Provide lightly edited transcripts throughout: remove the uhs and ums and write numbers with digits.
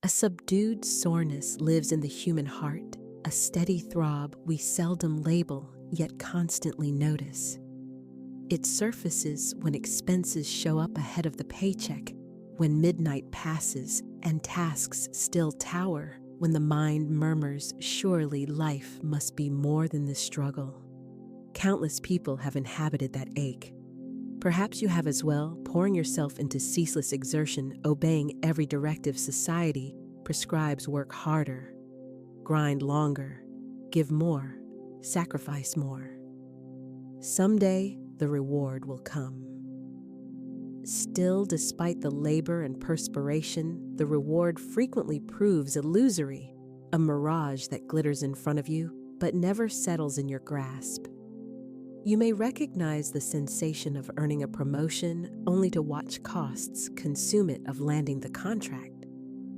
A subdued soreness lives in the human heart, a steady throb we seldom label yet constantly notice. It surfaces when expenses show up ahead of the paycheck, when midnight passes and tasks still tower, when the mind murmurs, surely life must be more than this struggle. Countless people have inhabited that ache. Perhaps you have as well, pouring yourself into ceaseless exertion, obeying every directive society prescribes. Work harder, grind longer, give more, sacrifice more. Someday, the reward will come. Still, despite the labor and perspiration, the reward frequently proves illusory, a mirage that glitters in front of you but never settles in your grasp. You may recognize the sensation of earning a promotion only to watch costs consume it of landing the contract,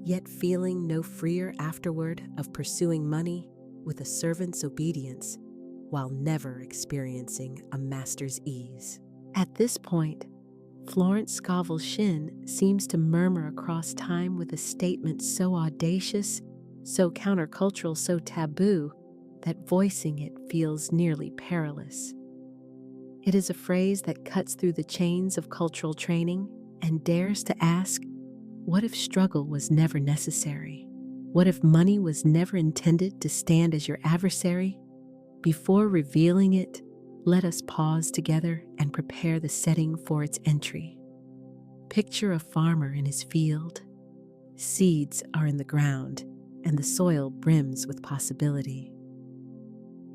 yet feeling no freer afterward of pursuing money with a servant's obedience while never experiencing a master's ease. At this point, Florence Scovel Shinn seems to murmur across time with a statement so audacious, so countercultural, so taboo, that voicing it feels nearly perilous. It is a phrase that cuts through the chains of cultural training and dares to ask, what if struggle was never necessary? What if money was never intended to stand as your adversary? Before revealing it, let us pause together and prepare the setting for its entry. Picture a farmer in his field. Seeds are in the ground, and the soil brims with possibility.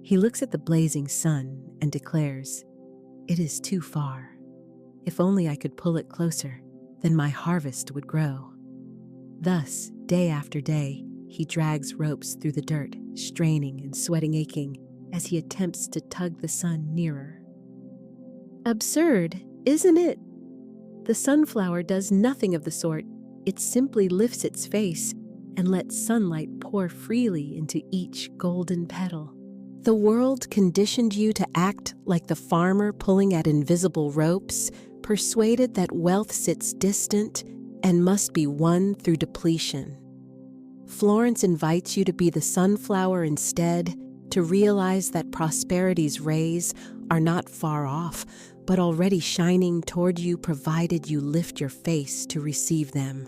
He looks at the blazing sun and declares, "It is too far. If only I could pull it closer, then my harvest would grow." Thus, day after day, he drags ropes through the dirt, straining and sweating aching, as he attempts to tug the sun nearer. Absurd, isn't it? The sunflower does nothing of the sort. It simply lifts its face and lets sunlight pour freely into each golden petal. The world conditioned you to act like the farmer pulling at invisible ropes, persuaded that wealth sits distant and must be won through depletion. Florence invites you to be the sunflower instead, to realize that prosperity's rays are not far off, but already shining toward you provided you lift your face to receive them.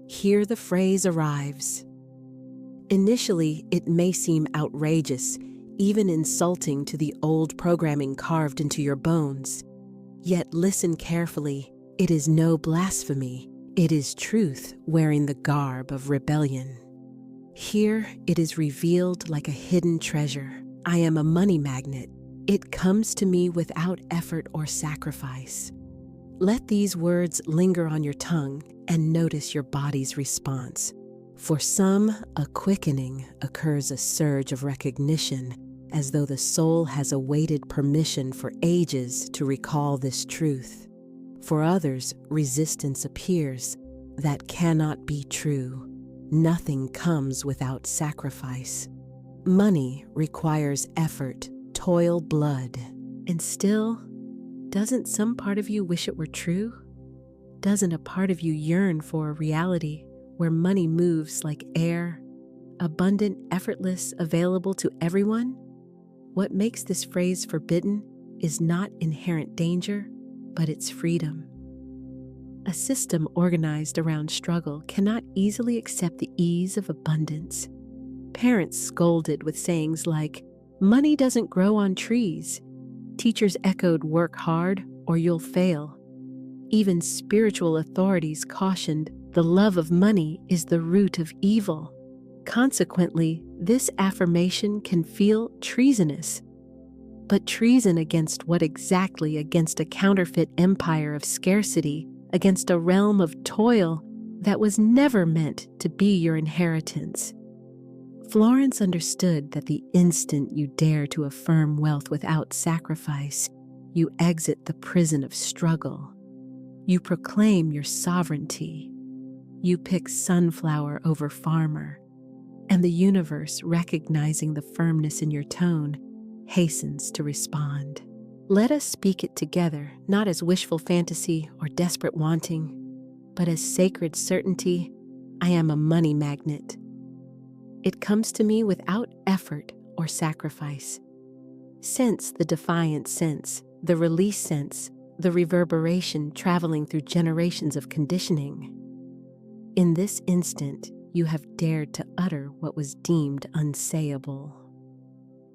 Here the phrase arrives. Initially, it may seem outrageous, even insulting to the old programming carved into your bones. Yet listen carefully, it is no blasphemy. It is truth wearing the garb of rebellion. Here it is revealed like a hidden treasure. I am a money magnet. It comes to me without effort or sacrifice. Let these words linger on your tongue and notice your body's response. For some, a quickening occurs, a surge of recognition, as though the soul has awaited permission for ages to recall this truth. For others, resistance appears. That cannot be true. Nothing comes without sacrifice. Money requires effort, toil, blood. And still, doesn't some part of you wish it were true? Doesn't a part of you yearn for a reality where money moves like air, abundant, effortless, available to everyone? What makes this phrase forbidden is not inherent danger, but its freedom. A system organized around struggle cannot easily accept the ease of abundance. Parents scolded with sayings like, "Money doesn't grow on trees." Teachers echoed, "Work hard or you'll fail." Even spiritual authorities cautioned, "The love of money is the root of evil." Consequently, this affirmation can feel treasonous. But treason against what exactly? Against a counterfeit empire of scarcity, against a realm of toil that was never meant to be your inheritance. Florence understood that the instant you dare to affirm wealth without sacrifice, you exit the prison of struggle. You proclaim your sovereignty. You pick sunflower over farmer, and the universe, recognizing the firmness in your tone, hastens to respond. Let us speak it together, not as wishful fantasy or desperate wanting, but as sacred certainty. I am a money magnet. It comes to me without effort or sacrifice. Sense the defiant sense, the release sense, the reverberation traveling through generations of conditioning. In this instant, you have dared to utter what was deemed unsayable.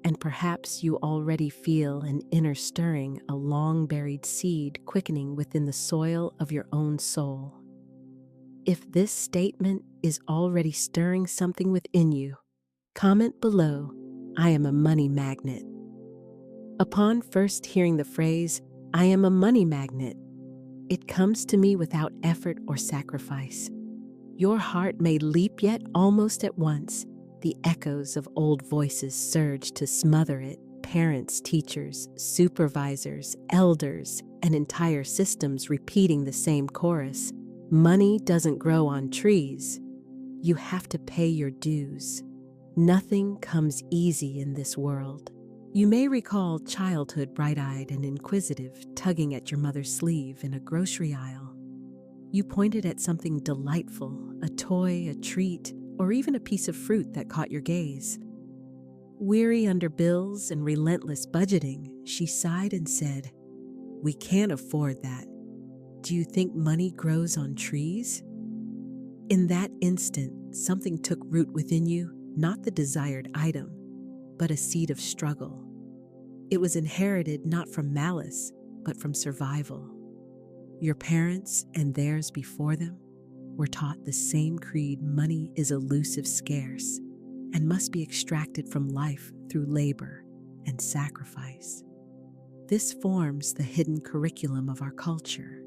And perhaps you already feel an inner stirring, a long-buried seed quickening within the soil of your own soul. If this statement is already stirring something within you, comment below, I am a money magnet. Upon first hearing the phrase, I am a money magnet, it comes to me without effort or sacrifice. Your heart may leap, yet almost at once, the echoes of old voices surge to smother it. Parents, teachers, supervisors, elders, and entire systems repeating the same chorus. Money doesn't grow on trees. You have to pay your dues. Nothing comes easy in this world. You may recall childhood bright-eyed and inquisitive, tugging at your mother's sleeve in a grocery aisle. You pointed at something delightful, a toy, a treat, or even a piece of fruit that caught your gaze. Weary under bills and relentless budgeting, she sighed and said, "We can't afford that. Do you think money grows on trees?" In that instant, something took root within you, not the desired item, but a seed of struggle. It was inherited not from malice, but from survival. Your parents and theirs before them were taught the same creed: money is elusive, scarce, and must be extracted from life through labor and sacrifice. This forms the hidden curriculum of our culture.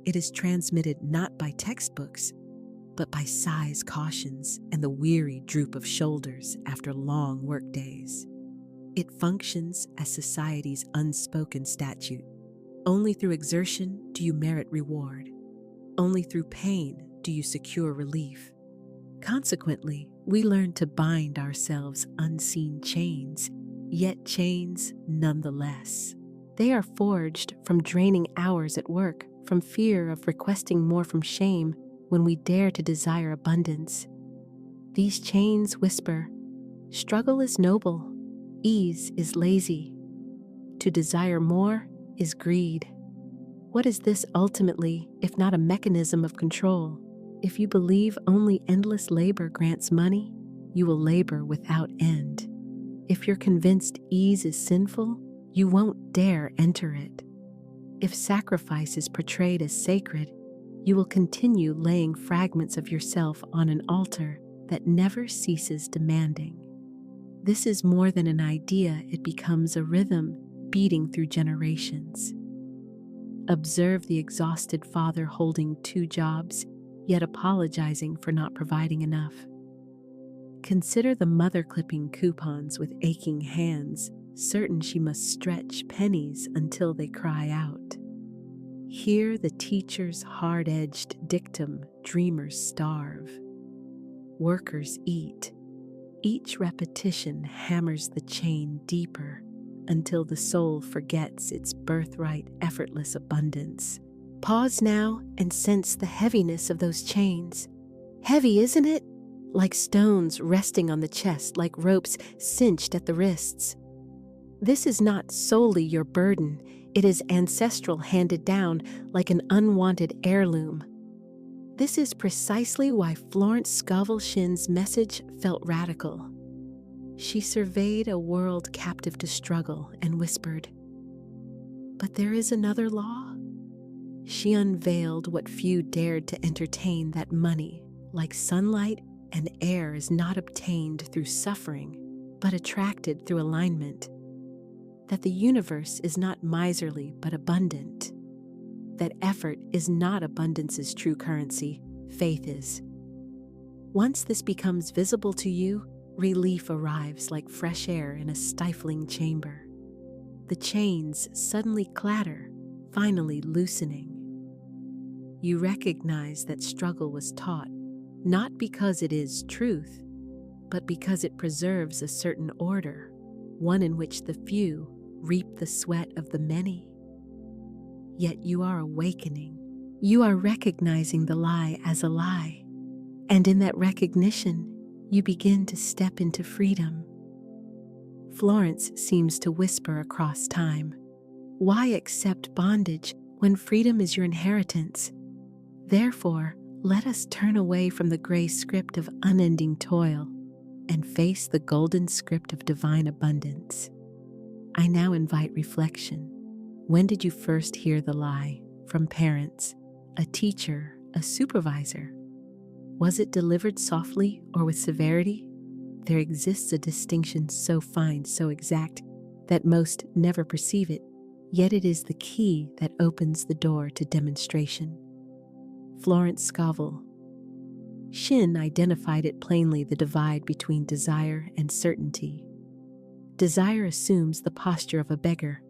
It is transmitted not by textbooks, but by sighs, cautions, and the weary droop of shoulders after long work days. It functions as society's unspoken statute. Only through exertion do you merit reward. Only through pain do you secure relief. Consequently, we learn to bind ourselves unseen chains, yet chains nonetheless. They are forged from draining hours at work, from fear of requesting more, from shame when we dare to desire abundance. These chains whisper, struggle is noble, ease is lazy. To desire more is greed. What is this ultimately, if not a mechanism of control? If you believe only endless labor grants money, you will labor without end. If you're convinced ease is sinful, you won't dare enter it. If sacrifice is portrayed as sacred, you will continue laying fragments of yourself on an altar that never ceases demanding. This is more than an idea, it becomes a rhythm beating through generations. Observe the exhausted father holding 2 jobs, yet apologizing for not providing enough. Consider the mother clipping coupons with aching hands, certain she must stretch pennies until they cry out. Hear the teacher's hard-edged dictum, dreamers starve. Workers eat. Each repetition hammers the chain deeper until the soul forgets its birthright effortless abundance. Pause now and sense the heaviness of those chains. Heavy, isn't it? Like stones resting on the chest, like ropes cinched at the wrists. This is not solely your burden, it is ancestral, handed down like an unwanted heirloom. This is precisely why Florence Scovel Shinn's message felt radical. She surveyed a world captive to struggle and whispered, "But there is another law." She unveiled what few dared to entertain, that money, like sunlight and air, is not obtained through suffering, but attracted through alignment. That the universe is not miserly but abundant. That effort is not abundance's true currency, faith is. Once this becomes visible to you, relief arrives like fresh air in a stifling chamber. The chains suddenly clatter, finally loosening. You recognize that struggle was taught, not because it is truth, but because it preserves a certain order, one in which the few reap the sweat of the many. Yet you are awakening. You are recognizing the lie as a lie. And in that recognition, you begin to step into freedom. Florence seems to whisper across time, "Why accept bondage when freedom is your inheritance? Therefore, let us turn away from the gray script of unending toil and face the golden script of divine abundance." I now invite reflection. When did you first hear the lie? From parents, a teacher, a supervisor? Was it delivered softly or with severity? There exists a distinction so fine, so exact, that most never perceive it, yet it is the key that opens the door to demonstration. Florence Scovel Shinn identified it plainly, the divide between desire and certainty. Desire assumes the posture of a beggar.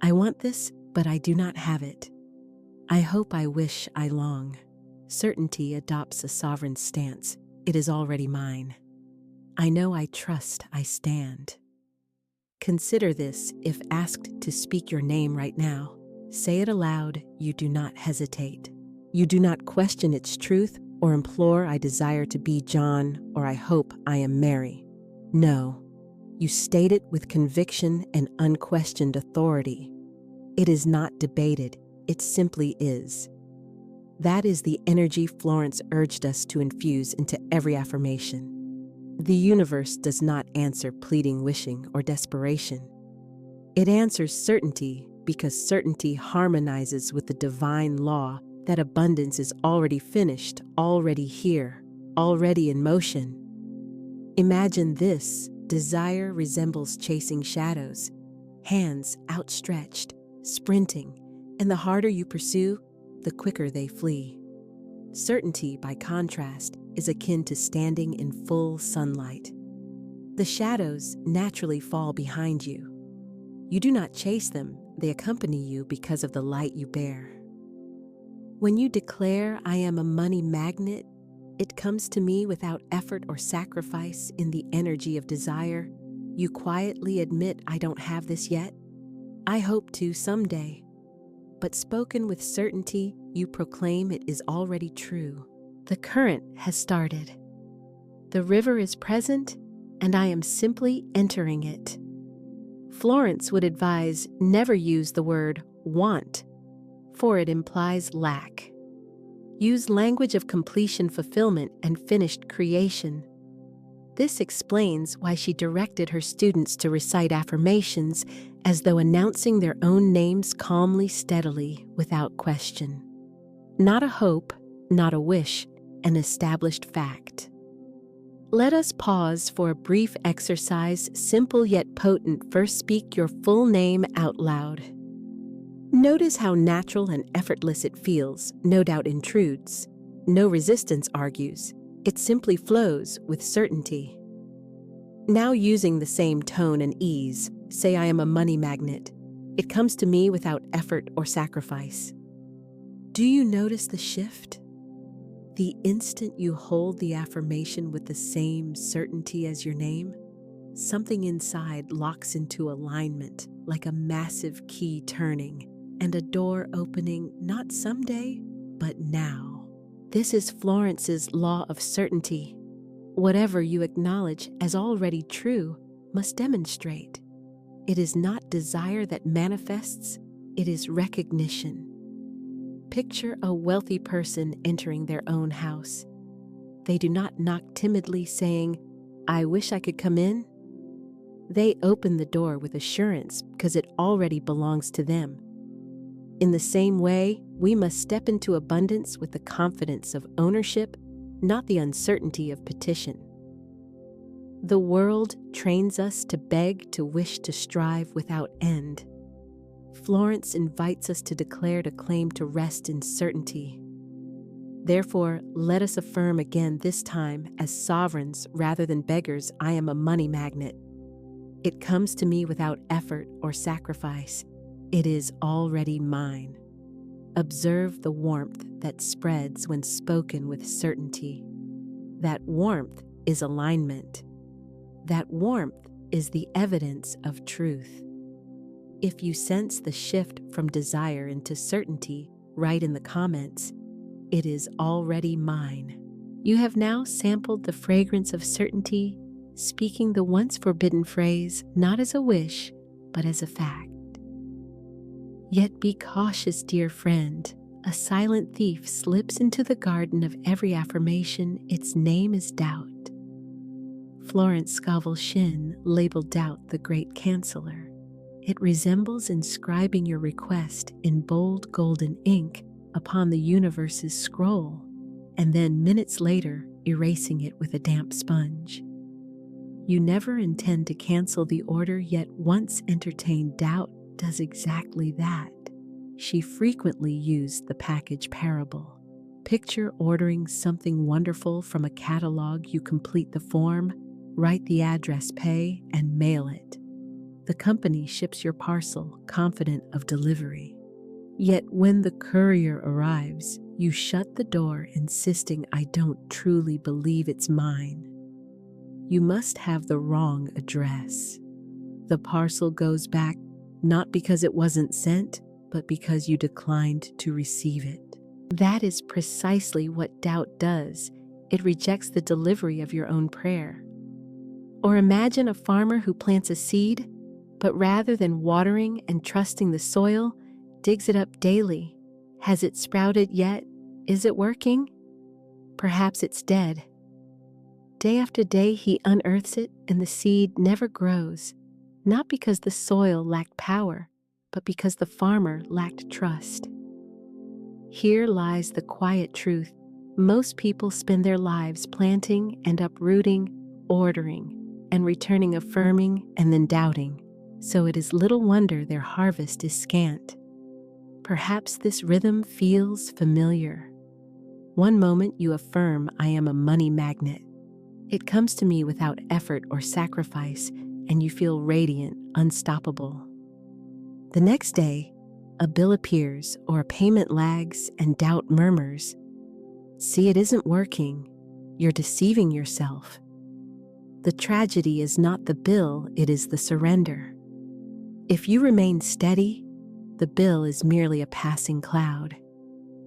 I want this, but I do not have it. I hope, I wish, I long. Certainty adopts a sovereign stance. It is already mine. I know, I trust, I stand. Consider this. If asked to speak your name right now, say it aloud. You do not hesitate. You do not question its truth or implore, I desire to be John, or I hope I am Mary. No, you state it with conviction and unquestioned authority. It is not debated, it simply is. That is the energy Florence urged us to infuse into every affirmation. The universe does not answer pleading, wishing, or desperation. It answers certainty because certainty harmonizes with the divine law that abundance is already finished, already here, already in motion. Imagine this: desire resembles chasing shadows, hands outstretched, sprinting, and the harder you pursue, the quicker they flee. Certainty, by contrast, is akin to standing in full sunlight. The shadows naturally fall behind you. You do not chase them, they accompany you because of the light you bear. When you declare, I am a money magnet, it comes to me without effort or sacrifice in the energy of desire. You quietly admit, I don't have this yet. I hope to someday. But spoken with certainty, you proclaim it is already true. The current has started. The river is present, and I am simply entering it. Florence would advise, never use the word want, for it implies lack. Use language of completion, fulfillment, and finished creation. This explains why she directed her students to recite affirmations as though announcing their own names calmly, steadily, without question. Not a hope, not a wish, an established fact. Let us pause for a brief exercise, simple yet potent. First, speak your full name out loud. Notice how natural and effortless it feels. No doubt intrudes. No resistance argues. It simply flows with certainty. Now, using the same tone and ease, say, I am a money magnet. It comes to me without effort or sacrifice. Do you notice the shift? The instant you hold the affirmation with the same certainty as your name, something inside locks into alignment, like a massive key turning, and a door opening, not someday, but now. This is Florence's law of certainty. Whatever you acknowledge as already true must demonstrate. It is not desire that manifests, it is recognition. Picture a wealthy person entering their own house. They do not knock timidly saying, I wish I could come in. They open the door with assurance because it already belongs to them. In the same way, we must step into abundance with the confidence of ownership, not the uncertainty of petition. The world trains us to beg, to wish, to strive without end. Florence invites us to declare, to claim, to rest in certainty. Therefore, let us affirm again, this time as sovereigns rather than beggars, I am a money magnet. It comes to me without effort or sacrifice. It is already mine. Observe the warmth that spreads when spoken with certainty. That warmth is alignment. That warmth is the evidence of truth. If you sense the shift from desire into certainty, write in the comments, it is already mine. You have now sampled the fragrance of certainty, speaking the once forbidden phrase not as a wish, but as a fact. Yet be cautious, dear friend. A silent thief slips into the garden of every affirmation. Its name is doubt. Florence Scovel Shinn labeled doubt the great canceller. It resembles inscribing your request in bold golden ink upon the universe's scroll, and then minutes later erasing it with a damp sponge. You never intend to cancel the order, yet once entertained, doubt does exactly that. She frequently used the package parable. Picture ordering something wonderful from a catalog. You complete the form, write the address, pay, and mail it. The company ships your parcel, confident of delivery. Yet when the courier arrives, you shut the door, insisting, "I don't truly believe it's mine." You must have the wrong address. The parcel goes back, not because it wasn't sent, but because you declined to receive it. That is precisely what doubt does. It rejects the delivery of your own prayer. Or imagine a farmer who plants a seed, but rather than watering and trusting the soil, digs it up daily. Has it sprouted yet? Is it working? Perhaps it's dead. Day after day he unearths it, and the seed never grows, not because the soil lacked power, but because the farmer lacked trust. Here lies the quiet truth. Most people spend their lives planting and uprooting, ordering and returning, affirming and then doubting. So it is little wonder their harvest is scant. Perhaps this rhythm feels familiar. One moment you affirm, "I am a money magnet." It comes to me without effort or sacrifice, and you feel radiant, unstoppable. The next day, a bill appears or a payment lags, and doubt murmurs, "See, it isn't working. You're deceiving yourself." The tragedy is not the bill, it is the surrender. If you remain steady, the bill is merely a passing cloud.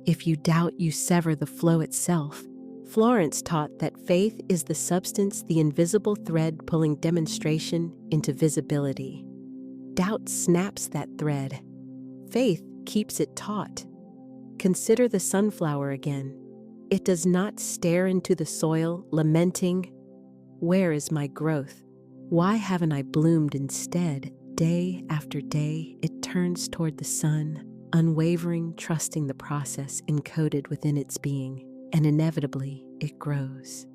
If you doubt, you sever the flow itself. Florence taught that faith is the substance, the invisible thread pulling demonstration into visibility. Doubt snaps that thread. Faith keeps it taut. Consider the sunflower again. It does not stare into the soil, lamenting, "Where is my growth? Why haven't I bloomed?" Instead, day after day, it turns toward the sun, unwavering, trusting the process encoded within its being, and inevitably it grows.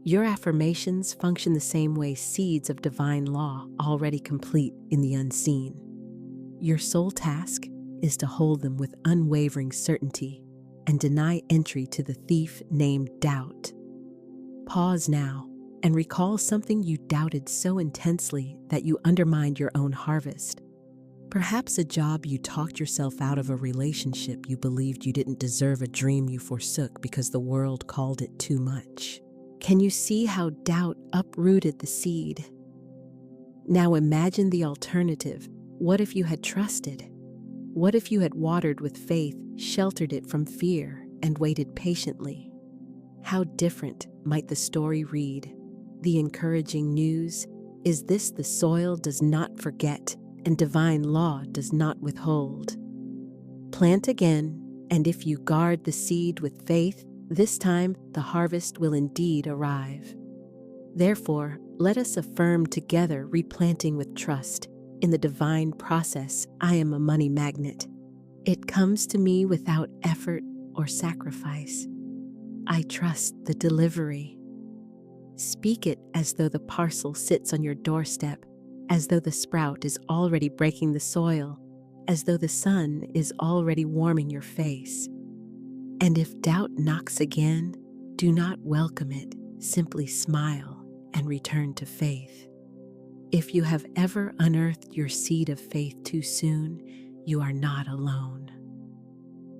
Your affirmations function the same way, seeds of divine law already complete in the unseen. Your sole task is to hold them with unwavering certainty and deny entry to the thief named doubt. Pause now and recall something you doubted so intensely that you undermined your own harvest. Perhaps a job you talked yourself out of, a relationship you believed you didn't deserve, a dream you forsook because the world called it too much. Can you see how doubt uprooted the seed? Now imagine the alternative. What if you had trusted? What if you had watered with faith, sheltered it from fear, and waited patiently? How different might the story read? The encouraging news is this: the soil does not forget, and divine law does not withhold. Plant again, and if you guard the seed with faith, this time the harvest will indeed arrive. Therefore, let us affirm together, replanting with trust in the divine process. I am a money magnet. It comes to me without effort or sacrifice. I trust the delivery. Speak it as though the parcel sits on your doorstep, as though the sprout is already breaking the soil, as though the sun is already warming your face. And if doubt knocks again, do not welcome it, simply smile and return to faith. If you have ever unearthed your seed of faith too soon, you are not alone.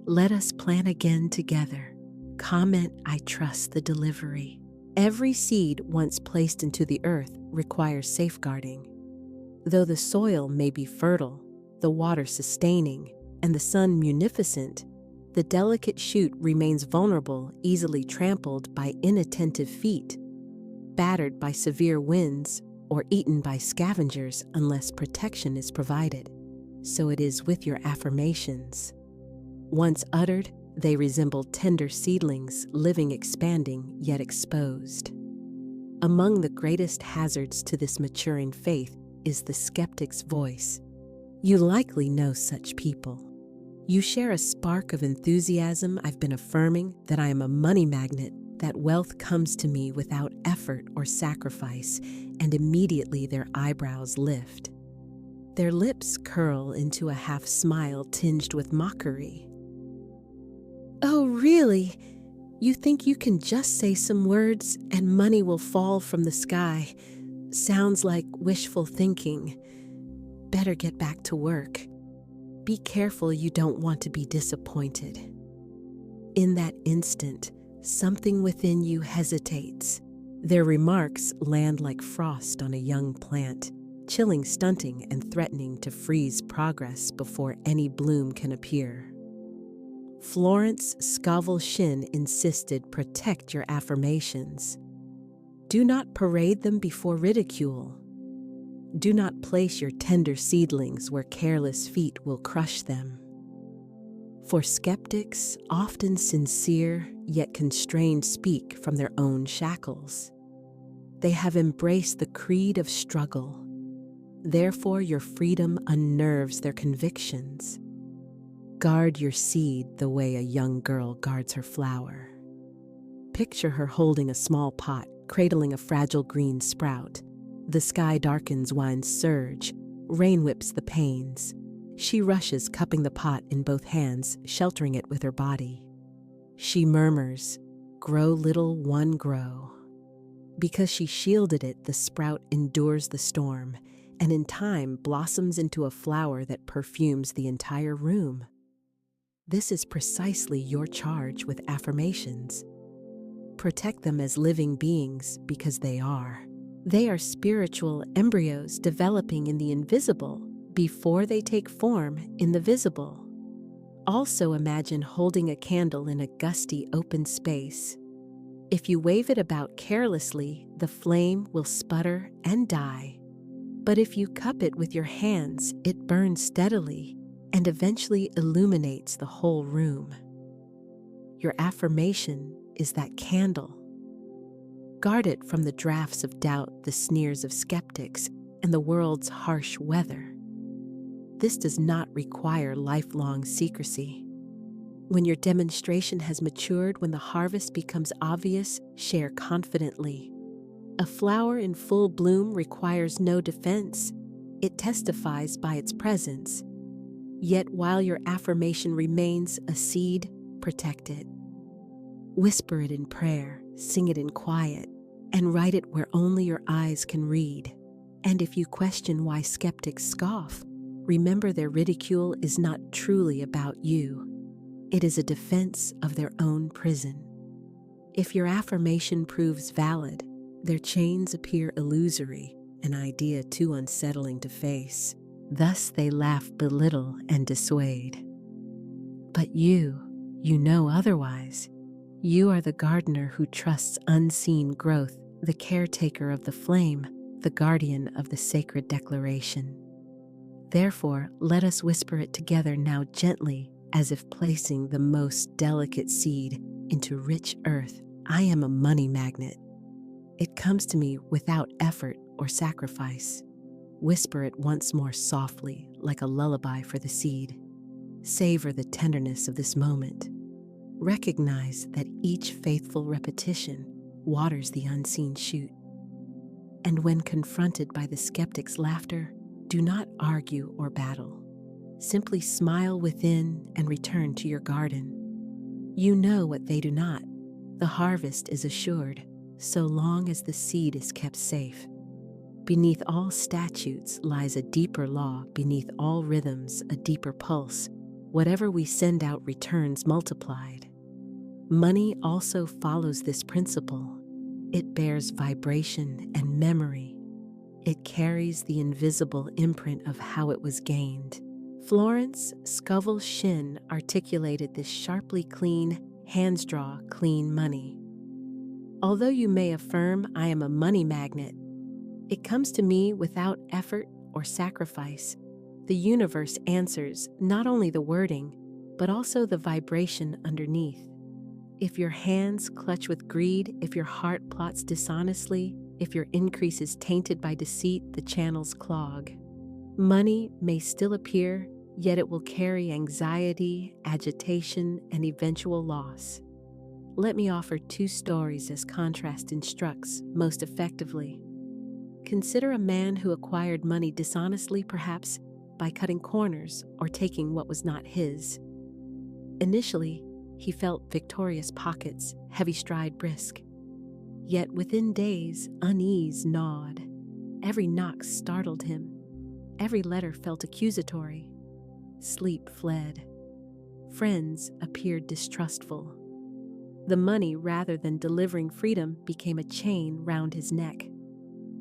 Let us plan again together. Comment, I trust the delivery. Every seed once placed into the earth requires safeguarding. Though the soil may be fertile, the water sustaining, and the sun munificent, The delicate shoot remains vulnerable, easily trampled by inattentive feet, battered by severe winds, or eaten by scavengers unless protection is provided. So it is with your affirmations. Once uttered, they resemble tender seedlings, living, expanding, yet exposed. Among the greatest hazards to this maturing faith is the skeptic's voice. You likely know such people. You share a spark of enthusiasm. I've been affirming that I am a money magnet, that wealth comes to me without effort or sacrifice, and immediately their eyebrows lift. Their lips curl into a half smile tinged with mockery. Oh, really? You think you can just say some words and money will fall from the sky? Sounds like wishful thinking. Better get back to work. Be careful you don't want to be disappointed. In that instant, something within you hesitates. Their remarks land like frost on a young plant, chilling, stunting, and threatening to freeze progress before any bloom can appear. Florence Scovel Shinn insisted, protect your affirmations. Do not parade them before ridicule. Do not place your tender seedlings where careless feet will crush them. For skeptics, often sincere yet constrained, speak from their own shackles. They have embraced the creed of struggle. Therefore, your freedom unnerves their convictions. Guard your seed the way a young girl guards her flower. Picture her holding a small pot, cradling a fragile green sprout. The sky darkens, winds surge, rain whips the panes. She rushes, cupping the pot in both hands, sheltering it with her body. She murmurs, grow, little one, grow. Because she shielded it, the sprout endures the storm, and in time blossoms into a flower that perfumes the entire room. This is precisely your charge with affirmations. Protect them as living beings because they are. They are spiritual embryos developing in the invisible before they take form in the visible. Also imagine holding a candle in a gusty open space. If you wave it about carelessly, the flame will sputter and die. But if you cup it with your hands, it burns steadily and eventually illuminates the whole room. Your affirmation is that candle. Guard it from the drafts of doubt, the sneers of skeptics, and the world's harsh weather. This does not require lifelong secrecy. When your demonstration has matured, when the harvest becomes obvious, share confidently. A flower in full bloom requires no defense. It testifies by its presence. Yet while your affirmation remains a seed, protect it. Whisper it in prayer, sing it in quiet, and write it where only your eyes can read. And if you question why skeptics scoff, remember their ridicule is not truly about you. It is a defense of their own prison. If your affirmation proves valid, their chains appear illusory, an idea too unsettling to face. Thus they laugh, belittle, and dissuade. But you know otherwise. You are the gardener who trusts unseen growth, the caretaker of the flame, the guardian of the sacred declaration. Therefore, let us whisper it together now gently, as if placing the most delicate seed into rich earth. I am a money magnet. It comes to me without effort or sacrifice. Whisper it once more softly, like a lullaby for the seed. Savor the tenderness of this moment. Recognize that each faithful repetition waters the unseen shoot. And when confronted by the skeptic's laughter, do not argue or battle. Simply smile within and return to your garden. You know what they do not. The harvest is assured, so long as the seed is kept safe. Beneath all statutes lies a deeper law, beneath all rhythms a deeper pulse. Whatever we send out returns multiplied. Money also follows this principle. It bears vibration and memory. It carries the invisible imprint of how it was gained. Florence Scovel Shinn articulated this sharply clean, hands draw clean money. Although you may affirm I am a money magnet, it comes to me without effort or sacrifice. The universe answers not only the wording, but also the vibration underneath. If your hands clutch with greed, if your heart plots dishonestly, if your increase is tainted by deceit, the channels clog. Money may still appear, yet it will carry anxiety, agitation, and eventual loss. Let me offer two stories as contrast instructs most effectively. Consider a man who acquired money dishonestly, perhaps by cutting corners or taking what was not his. Initially, he felt victorious pockets, heavy stride brisk. Yet within days, unease gnawed. Every knock startled him. Every letter felt accusatory. Sleep fled. Friends appeared distrustful. The money, rather than delivering freedom, became a chain round his neck.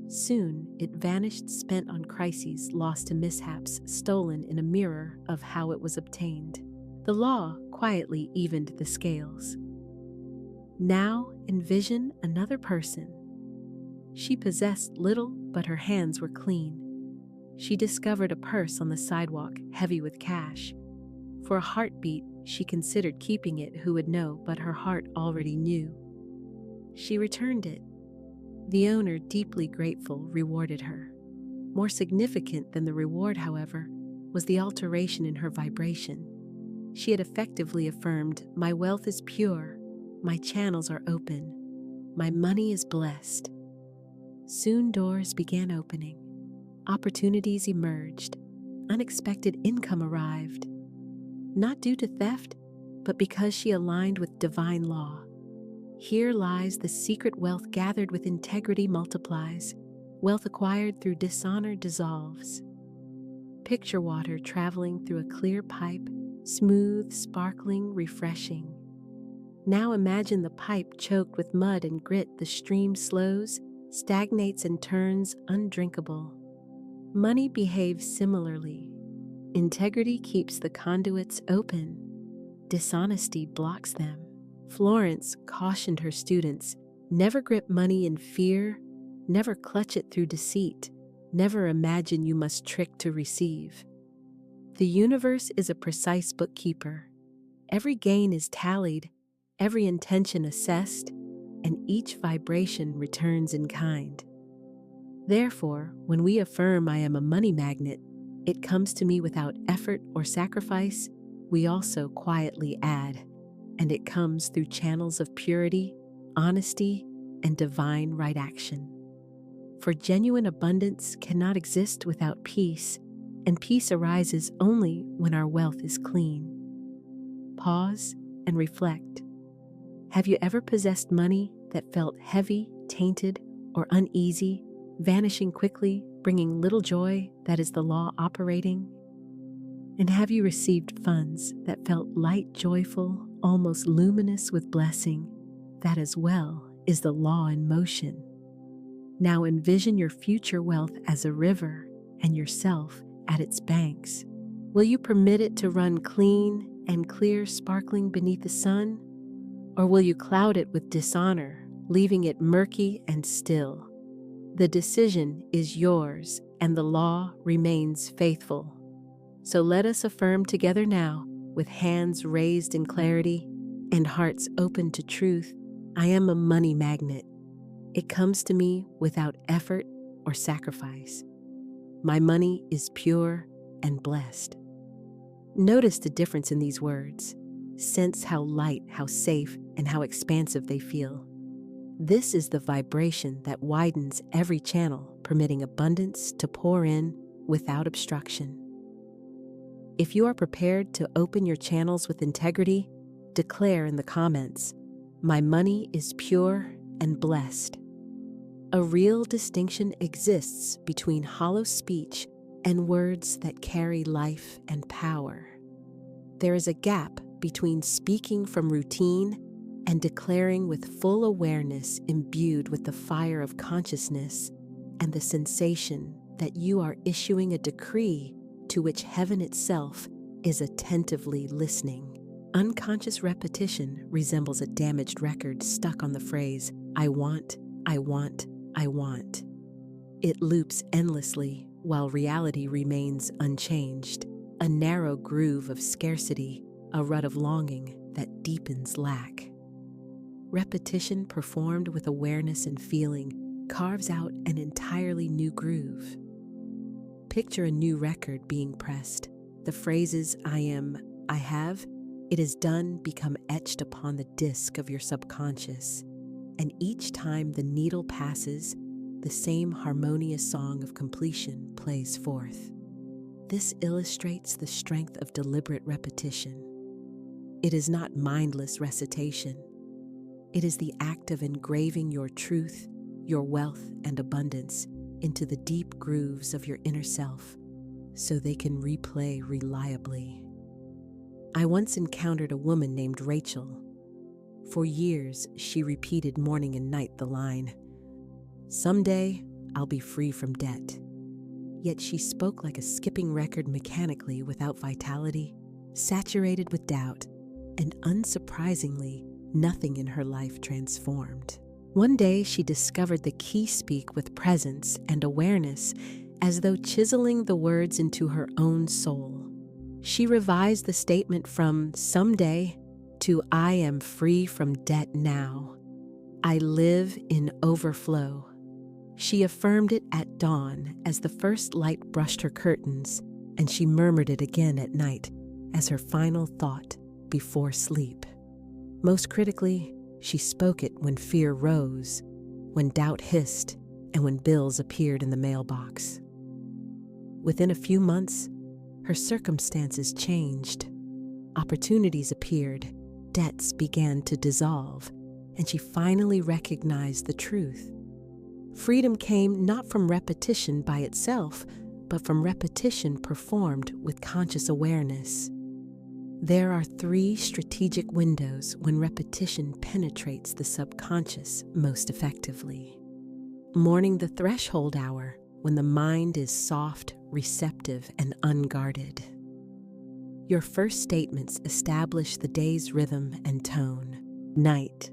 Soon, it vanished, spent on crises, lost to mishaps, stolen in a mirror of how it was obtained. The law quietly evened the scales. Now envision another person. She possessed little, but her hands were clean. She discovered a purse on the sidewalk, heavy with cash. For a heartbeat, she considered keeping it, who would know, but her heart already knew. She returned it. The owner, deeply grateful, rewarded her. More significant than the reward, however, was the alteration in her vibration. She had effectively affirmed, "My wealth is pure, my channels are open, my money is blessed." Soon doors began opening. Opportunities emerged. Unexpected income arrived. Not due to theft, but because she aligned with divine law. Here lies the secret: wealth gathered with integrity multiplies. Wealth acquired through dishonor dissolves. Picture water traveling through a clear pipe, smooth, sparkling, refreshing. Now imagine the pipe choked with mud and grit. The stream slows, stagnates, and turns undrinkable. Money behaves similarly. Integrity keeps the conduits open. Dishonesty blocks them. Florence cautioned her students, never grip money in fear, never clutch it through deceit, never imagine you must trick to receive. The universe is a precise bookkeeper. Every gain is tallied, every intention assessed, and each vibration returns in kind. Therefore, when we affirm I am a money magnet, it comes to me without effort or sacrifice, we also quietly add, and it comes through channels of purity, honesty, and divine right action. For genuine abundance cannot exist without peace, and peace arises only when our wealth is clean. Pause and reflect. Have you ever possessed money that felt heavy, tainted, or uneasy, vanishing quickly, bringing little joy? That is the law operating. And have you received funds that felt light, joyful, almost luminous with blessing? That as well is the law in motion. Now envision your future wealth as a river and yourself at its banks. Will you permit it to run clean and clear, sparkling beneath the sun? Or will you cloud it with dishonor, leaving it murky and still? The decision is yours, and the law remains faithful. So let us affirm together now, with hands raised in clarity and hearts open to truth, I am a money magnet. It comes to me without effort or sacrifice. My money is pure and blessed. Notice the difference in these words. Sense how light, how safe, and how expansive they feel. This is the vibration that widens every channel, permitting abundance to pour in without obstruction. If you are prepared to open your channels with integrity, declare in the comments, "My money is pure and blessed." A real distinction exists between hollow speech and words that carry life and power. There is a gap between speaking from routine and declaring with full awareness, imbued with the fire of consciousness and the sensation that you are issuing a decree to which heaven itself is attentively listening. Unconscious repetition resembles a damaged record stuck on the phrase, I want, I want, I want. It loops endlessly while reality remains unchanged, a narrow groove of scarcity, a rut of longing that deepens lack. Repetition performed with awareness and feeling carves out an entirely new groove. Picture a new record being pressed. The phrases I am, I have, it is done become etched upon the disc of your subconscious, and each time the needle passes, the same harmonious song of completion plays forth. This illustrates the strength of deliberate repetition. It is not mindless recitation. It is the act of engraving your truth, your wealth, and abundance into the deep grooves of your inner self so they can replay reliably. I once encountered a woman named Rachel. For years, she repeated morning and night the line, "Someday, I'll be free from debt." Yet she spoke like a skipping record mechanically without vitality, saturated with doubt, and unsurprisingly, nothing in her life transformed. One day, she discovered the key speak with presence and awareness, as though chiseling the words into her own soul. She revised the statement from someday to I am free from debt now. I live in overflow. She affirmed it at dawn as the first light brushed her curtains, and she murmured it again at night as her final thought before sleep. Most critically, she spoke it when fear rose, when doubt hissed, and when bills appeared in the mailbox. Within a few months, her circumstances changed. Opportunities appeared, debts began to dissolve, and she finally recognized the truth. Freedom came not from repetition by itself, but from repetition performed with conscious awareness. There are 3 strategic windows when repetition penetrates the subconscious most effectively. Morning the threshold hour, when the mind is soft, receptive, and unguarded. Your first statements establish the day's rhythm and tone. Night.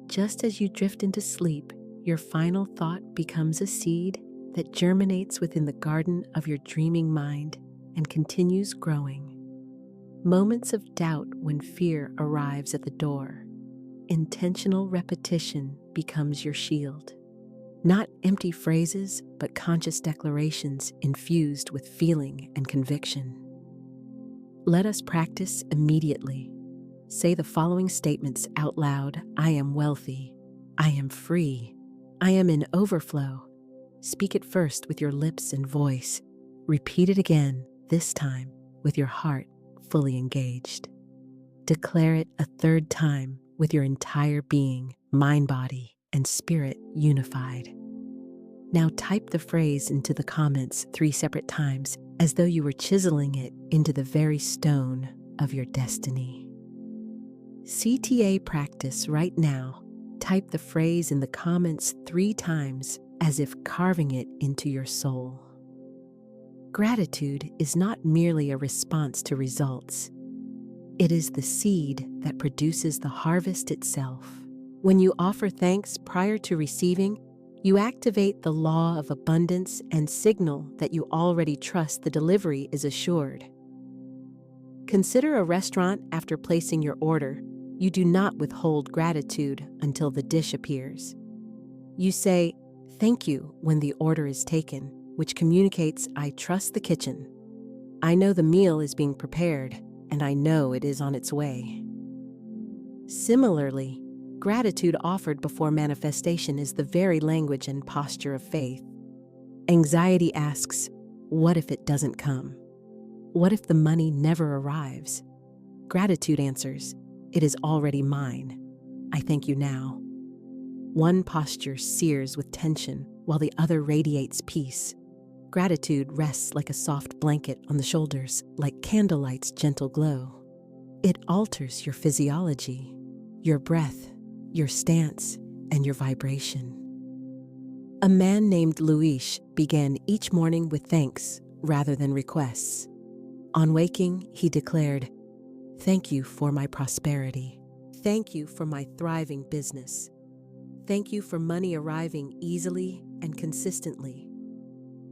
Just as you drift into sleep, your final thought becomes a seed that germinates within the garden of your dreaming mind and continues growing. Moments of doubt when fear arrives at the door. Intentional repetition becomes your shield. Not empty phrases, but conscious declarations infused with feeling and conviction. Let us practice immediately. Say the following statements out loud. I am wealthy. I am free. I am in overflow. Speak it first with your lips and voice. Repeat it again, this time with your heart fully engaged. Declare it a 3rd time with your entire being, mind, body, and spirit unified. Now type the phrase into the comments 3 separate times, as though you were chiseling it into the very stone of your destiny. CTA practice right now. Type the phrase in the comments 3 times, as if carving it into your soul. Gratitude is not merely a response to results. It is the seed that produces the harvest itself. When you offer thanks prior to receiving, you activate the law of abundance and signal that you already trust the delivery is assured. Consider a restaurant after placing your order. You do not withhold gratitude until the dish appears. You say, "Thank you," when the order is taken, which communicates, "I trust the kitchen. I know the meal is being prepared, and I know it is on its way." Similarly, gratitude offered before manifestation is the very language and posture of faith. Anxiety asks, what if it doesn't come? What if the money never arrives? Gratitude answers, it is already mine. I thank you now. One posture sears with tension, while the other radiates peace. Gratitude rests like a soft blanket on the shoulders, like candlelight's gentle glow. It alters your physiology, your breath, your stance, and your vibration. A man named Luis began each morning with thanks, rather than requests. On waking, he declared, "Thank you for my prosperity. Thank you for my thriving business. Thank you for money arriving easily and consistently."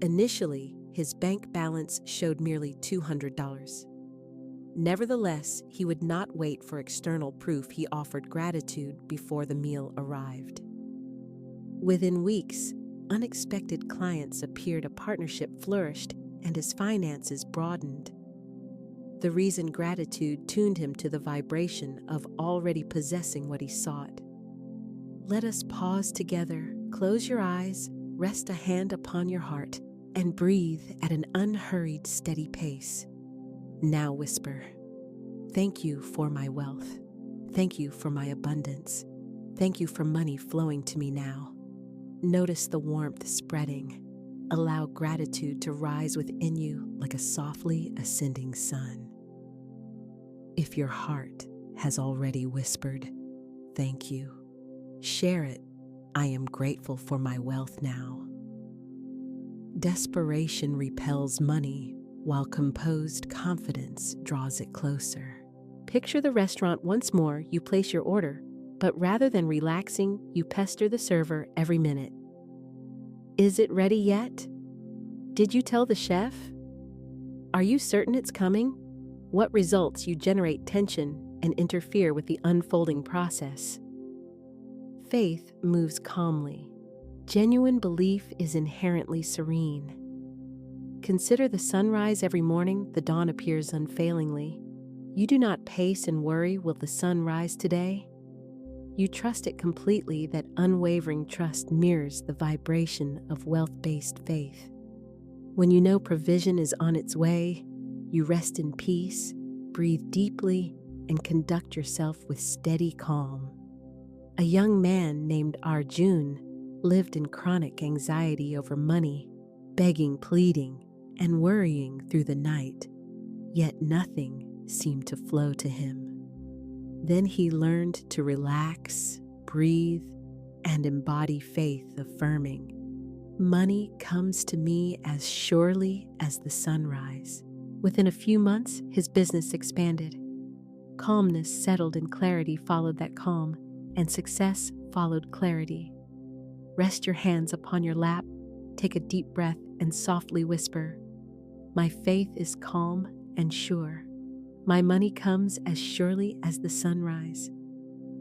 Initially, his bank balance showed merely $200. Nevertheless, he would not wait for external proof. He offered gratitude before the meal arrived. Within weeks, unexpected clients appeared, a partnership flourished, and his finances broadened. The reason: gratitude tuned him to the vibration of already possessing what he sought. Let us pause together, close your eyes, rest a hand upon your heart, and breathe at an unhurried, steady pace. Now whisper, "Thank you for my wealth. Thank you for my abundance. Thank you for money flowing to me now." Notice the warmth spreading. Allow gratitude to rise within you like a softly ascending sun. If your heart has already whispered, "Thank you," share it. "I am grateful for my wealth now." Desperation repels money, while composed confidence draws it closer. Picture the restaurant once more. You place your order, but rather than relaxing, you pester the server every minute. "Is it ready yet? Did you tell the chef? Are you certain it's coming?" What results? You generate tension and interfere with the unfolding process. Faith moves calmly. Genuine belief is inherently serene. Consider the sunrise every morning. The dawn appears unfailingly. You do not pace and worry, "Will the sun rise today?" You trust it completely. That unwavering trust mirrors the vibration of wealth-based faith. When you know provision is on its way, you rest in peace, breathe deeply, and conduct yourself with steady calm. A young man named Arjun lived in chronic anxiety over money, begging, pleading, and worrying through the night, yet nothing seemed to flow to him. Then he learned to relax, breathe, and embody faith, affirming, "Money comes to me as surely as the sunrise." Within a few months, his business expanded. Calmness settled and clarity followed that calm, and success followed clarity. Rest your hands upon your lap, take a deep breath, and softly whisper, "My faith is calm and sure. My money comes as surely as the sunrise."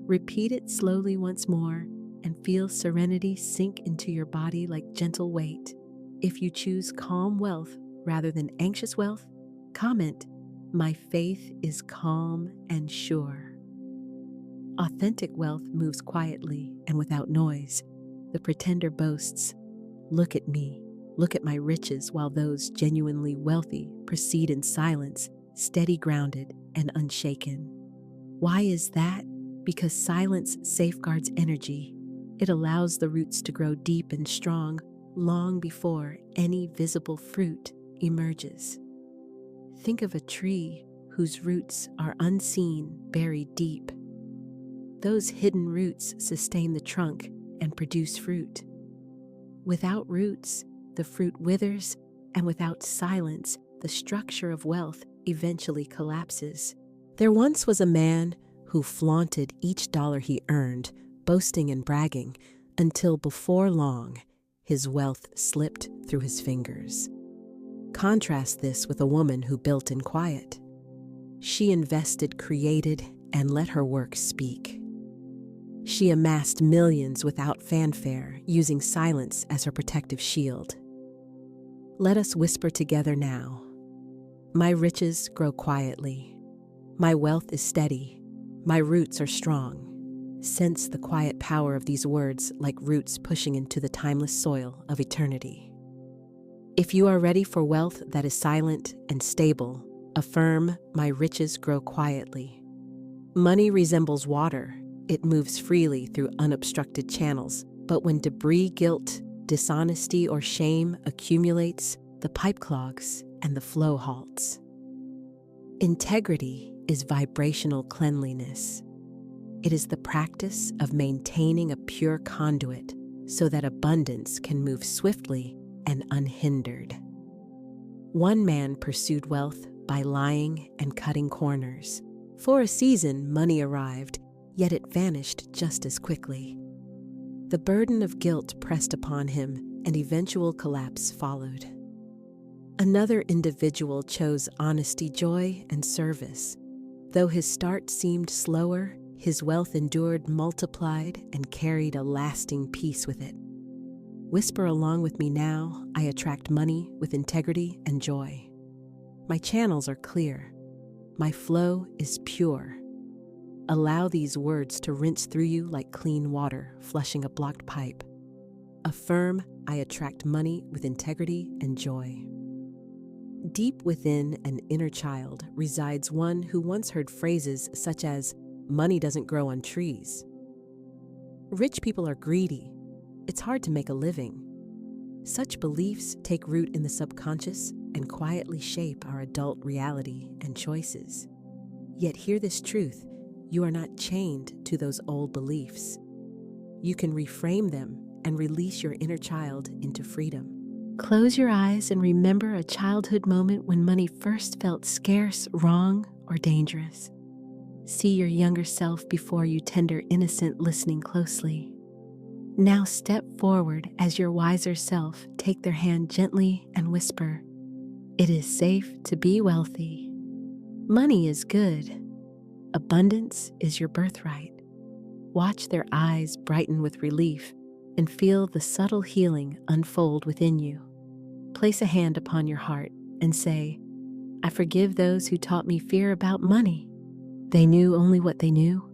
Repeat it slowly once more and feel serenity sink into your body like gentle weight. If you choose calm wealth rather than anxious wealth, comment, "My faith is calm and sure." Authentic wealth moves quietly and without noise. The pretender boasts, "Look at me, look at my riches," while those genuinely wealthy proceed in silence, steady, grounded, and unshaken. Why is that? Because silence safeguards energy. It allows the roots to grow deep and strong long before any visible fruit emerges. Think of a tree whose roots are unseen, buried deep. Those hidden roots sustain the trunk and produce fruit. Without roots, the fruit withers, and without silence, the structure of wealth eventually collapses. There once was a man who flaunted each dollar he earned, boasting and bragging, until before long, his wealth slipped through his fingers. Contrast this with a woman who built in quiet. She invested, created, and let her work speak. She amassed millions without fanfare, using silence as her protective shield. Let us whisper together now. My riches grow quietly. My wealth is steady. My roots are strong. Sense the quiet power of these words like roots pushing into the timeless soil of eternity. If you are ready for wealth that is silent and stable, affirm, "My riches grow quietly." Money resembles water. It moves freely through unobstructed channels, but when debris, guilt, dishonesty, or shame accumulates, the pipe clogs and the flow halts. Integrity is vibrational cleanliness. It is the practice of maintaining a pure conduit so that abundance can move swiftly and unhindered. One man pursued wealth by lying and cutting corners. For a season, money arrived, yet it vanished just as quickly. The burden of guilt pressed upon him, and eventual collapse followed. Another individual chose honesty, joy, and service. Though his start seemed slower, his wealth endured, multiplied, and carried a lasting peace with it. Whisper along with me now. I attract money with integrity and joy. My channels are clear. My flow is pure. Allow these words to rinse through you like clean water, flushing a blocked pipe. Affirm, I attract money with integrity and joy. Deep within an inner child resides one who once heard phrases such as, money doesn't grow on trees. Rich people are greedy. It's hard to make a living. Such beliefs take root in the subconscious and quietly shape our adult reality and choices. Yet hear this truth, you are not chained to those old beliefs. You can reframe them and release your inner child into freedom. Close your eyes and remember a childhood moment when money first felt scarce, wrong, or dangerous. See your younger self before you, tender, innocent, listening closely. Now step forward as your wiser self, take their hand gently and whisper, it is safe to be wealthy. Money is good. Abundance is your birthright. Watch their eyes brighten with relief and feel the subtle healing unfold within you. Place a hand upon your heart and say, I forgive those who taught me fear about money. They knew only what they knew.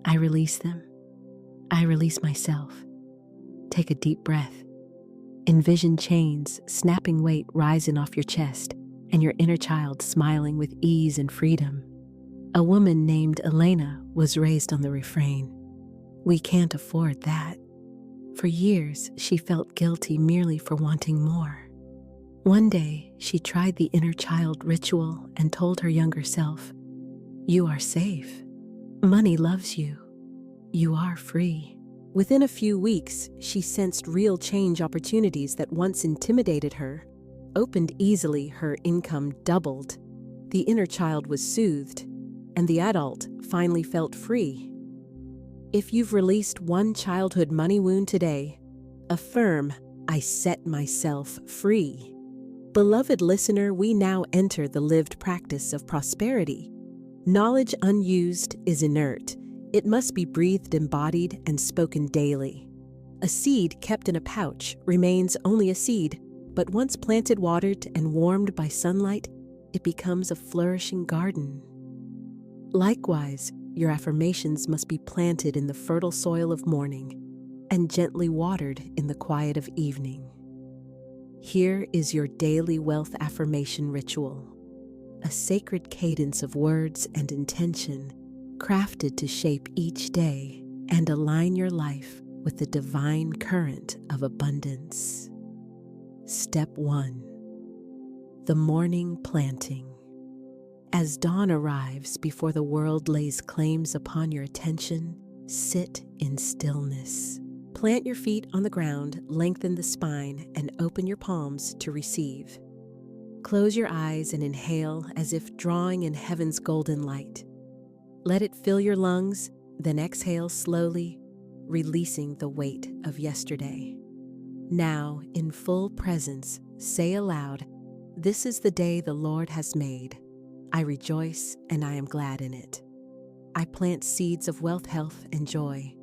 I release them. I release myself. Take a deep breath. Envision chains, snapping weight rising off your chest, and your inner child smiling with ease and freedom. A woman named Elena was raised on the refrain, we can't afford that. For years, she felt guilty merely for wanting more. One day, she tried the inner child ritual and told her younger self, you are safe. Money loves you. You are free. Within a few weeks, she sensed real change. Opportunities that once intimidated her opened easily. Her income doubled. The inner child was soothed, and the adult finally felt free. If you've released one childhood money wound today, affirm, I set myself free. Beloved listener, we now enter the lived practice of prosperity. Knowledge unused is inert. It must be breathed, embodied, and spoken daily. A seed kept in a pouch remains only a seed, but once planted, watered, and warmed by sunlight, it becomes a flourishing garden. Likewise, your affirmations must be planted in the fertile soil of morning and gently watered in the quiet of evening. Here is your daily wealth affirmation ritual, a sacred cadence of words and intention crafted to shape each day and align your life with the divine current of abundance. Step 1. The morning planting. As dawn arrives before the world lays claims upon your attention, sit in stillness. Plant your feet on the ground, lengthen the spine, and open your palms to receive. Close your eyes and inhale as if drawing in heaven's golden light. Let it fill your lungs, then exhale slowly, releasing the weight of yesterday. Now, in full presence, say aloud, this is the day the Lord has made. I rejoice and I am glad in it. I plant seeds of wealth, health, and joy.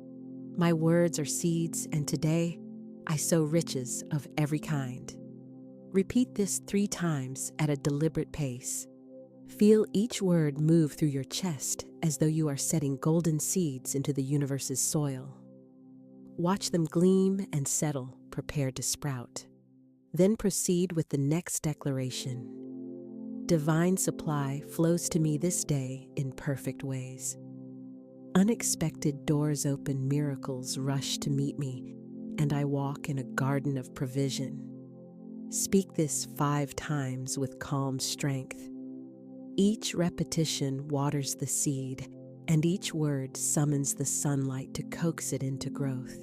My words are seeds, and today I sow riches of every kind. Repeat this 3 times at a deliberate pace. Feel each word move through your chest as though you are setting golden seeds into the universe's soil. Watch them gleam and settle, prepared to sprout. Then proceed with the next declaration. Divine supply flows to me this day in perfect ways. Unexpected doors open, miracles rush to meet me, and I walk in a garden of provision. Speak this 5 times with calm strength. Each repetition waters the seed, and each word summons the sunlight to coax it into growth.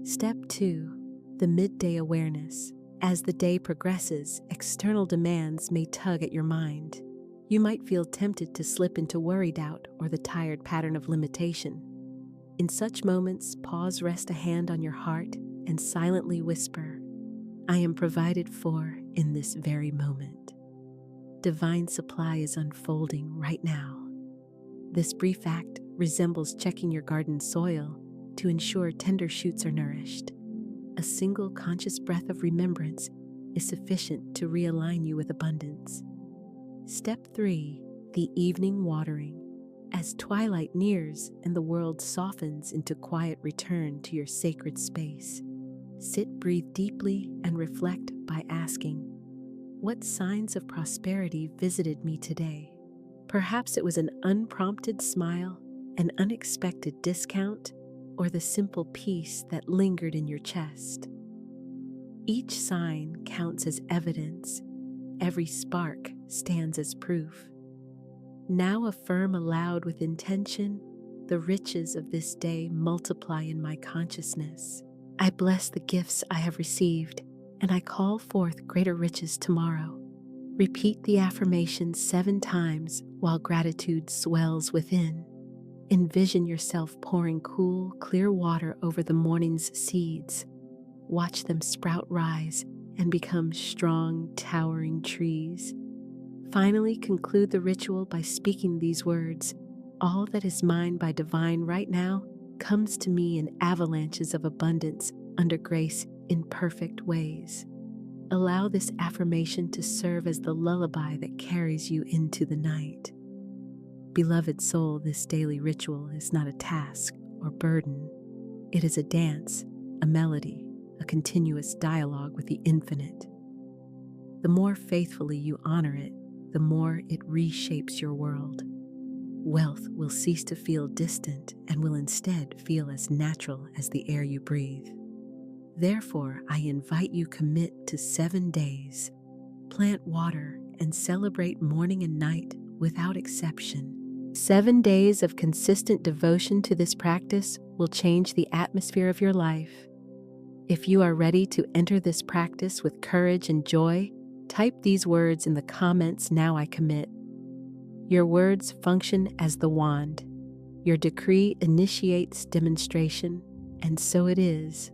Step 2. The midday awareness. As the day progresses, external demands may tug at your mind. You might feel tempted to slip into worry doubt or the tired pattern of limitation. In such moments, pause, rest a hand on your heart, and silently whisper, "I am provided for in this very moment. Divine supply is unfolding right now." This brief act resembles checking your garden soil to ensure tender shoots are nourished. A single conscious breath of remembrance is sufficient to realign you with abundance. Step 3. The evening watering. As twilight nears and the world softens into quiet return to your sacred space, sit, breathe deeply, and reflect by asking, "What signs of prosperity visited me today?" Perhaps it was an unprompted smile, an unexpected discount, or the simple peace that lingered in your chest. Each sign counts as evidence. Every spark stands as proof. Now affirm aloud with intention, "The riches of this day multiply in my consciousness. I bless the gifts I have received, and I call forth greater riches tomorrow." Repeat the affirmation 7 times while gratitude swells within. Envision yourself pouring cool, clear water over the morning's seeds. Watch them sprout, rise, and become strong, towering trees. Finally, conclude the ritual by speaking these words, "All that is mine by divine right now comes to me in avalanches of abundance under grace in perfect ways." Allow this affirmation to serve as the lullaby that carries you into the night. Beloved soul, this daily ritual is not a task or burden. It is a dance, a melody, a continuous dialogue with the infinite. The more faithfully you honor it, the more it reshapes your world. Wealth will cease to feel distant and will instead feel as natural as the air you breathe. Therefore, I invite you commit to 7 days. Plant water and celebrate morning and night without exception. 7 days of consistent devotion to this practice will change the atmosphere of your life. If you are ready to enter this practice with courage and joy, type these words in the comments now: "I commit." Your words function as the wand. Your decree initiates demonstration, and so it is.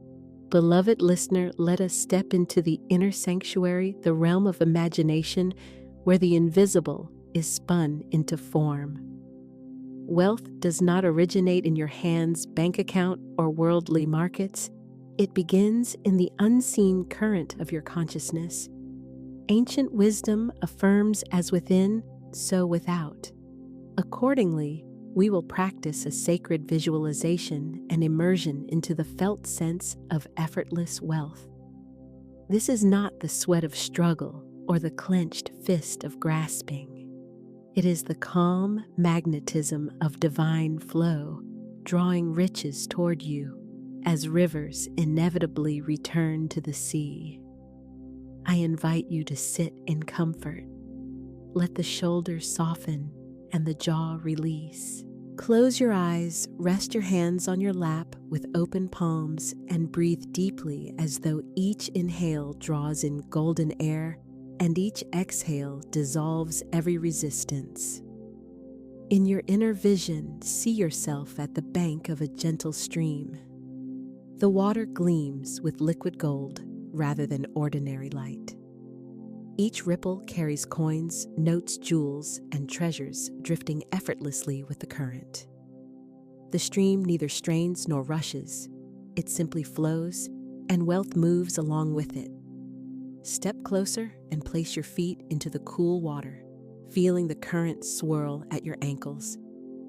Beloved listener, let us step into the inner sanctuary, the realm of imagination, where the invisible is spun into form. Wealth does not originate in your hand's bank account or worldly markets. It begins in the unseen current of your consciousness. Ancient wisdom affirms, "As within, so without." Accordingly, we will practice a sacred visualization and immersion into the felt sense of effortless wealth. This is not the sweat of struggle or the clenched fist of grasping. It is the calm magnetism of divine flow, drawing riches toward you as rivers inevitably return to the sea. I invite you to sit in comfort. Let the shoulders soften and the jaw release. Close your eyes, rest your hands on your lap with open palms, and breathe deeply as though each inhale draws in golden air and each exhale dissolves every resistance. In your inner vision, see yourself at the bank of a gentle stream. The water gleams with liquid gold rather than ordinary light. Each ripple carries coins, notes, jewels, and treasures drifting effortlessly with the current. The stream neither strains nor rushes. It simply flows, and wealth moves along with it. Step closer and place your feet into the cool water, feeling the current swirl at your ankles.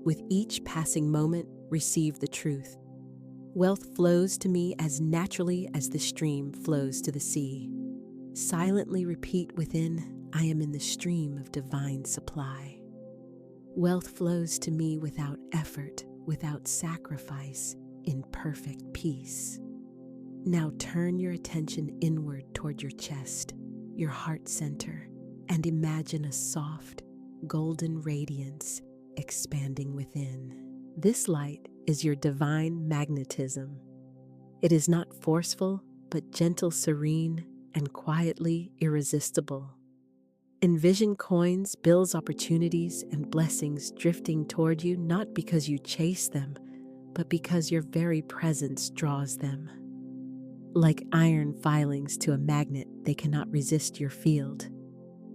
With each passing moment, receive the truth. Wealth flows to me as naturally as the stream flows to the sea. Silently repeat within, "I am in the stream of divine supply." Wealth flows to me without effort, without sacrifice, in perfect peace. Now turn your attention inward toward your chest, your heart center, and imagine a soft, golden radiance expanding within. This light is your divine magnetism. It is not forceful, but gentle, serene, and quietly irresistible. Envision coins, bills, opportunities, and blessings drifting toward you not because you chase them, but because your very presence draws them. Like iron filings to a magnet, they cannot resist your field.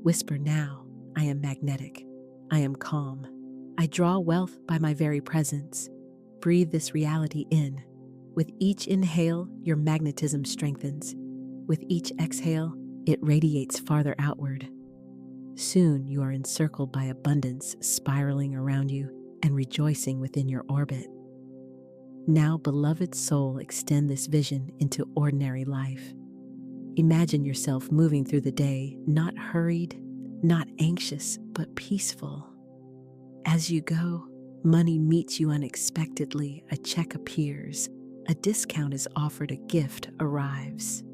Whisper now, I am magnetic. I am calm. I draw wealth by my very presence. Breathe this reality in. With each inhale, your magnetism strengthens. With each exhale, it radiates farther outward. Soon you are encircled by abundance spiraling around you and rejoicing within your orbit. Now, beloved soul, extend this vision into ordinary life. Imagine yourself moving through the day, not hurried, not anxious, but peaceful. As you go, money meets you unexpectedly, a check appears, a discount is offered, a gift arrives.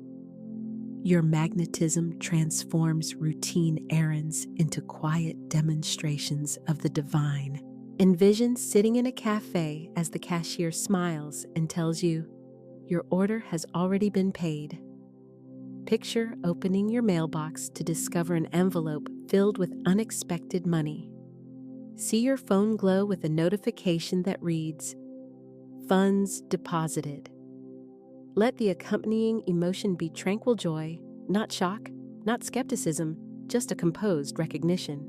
Your magnetism transforms routine errands into quiet demonstrations of the divine. Envision sitting in a cafe as the cashier smiles and tells you, your order has already been paid. Picture opening your mailbox to discover an envelope filled with unexpected money. See your phone glow with a notification that reads, funds deposited. Let the accompanying emotion be tranquil joy, not shock, not skepticism, just a composed recognition.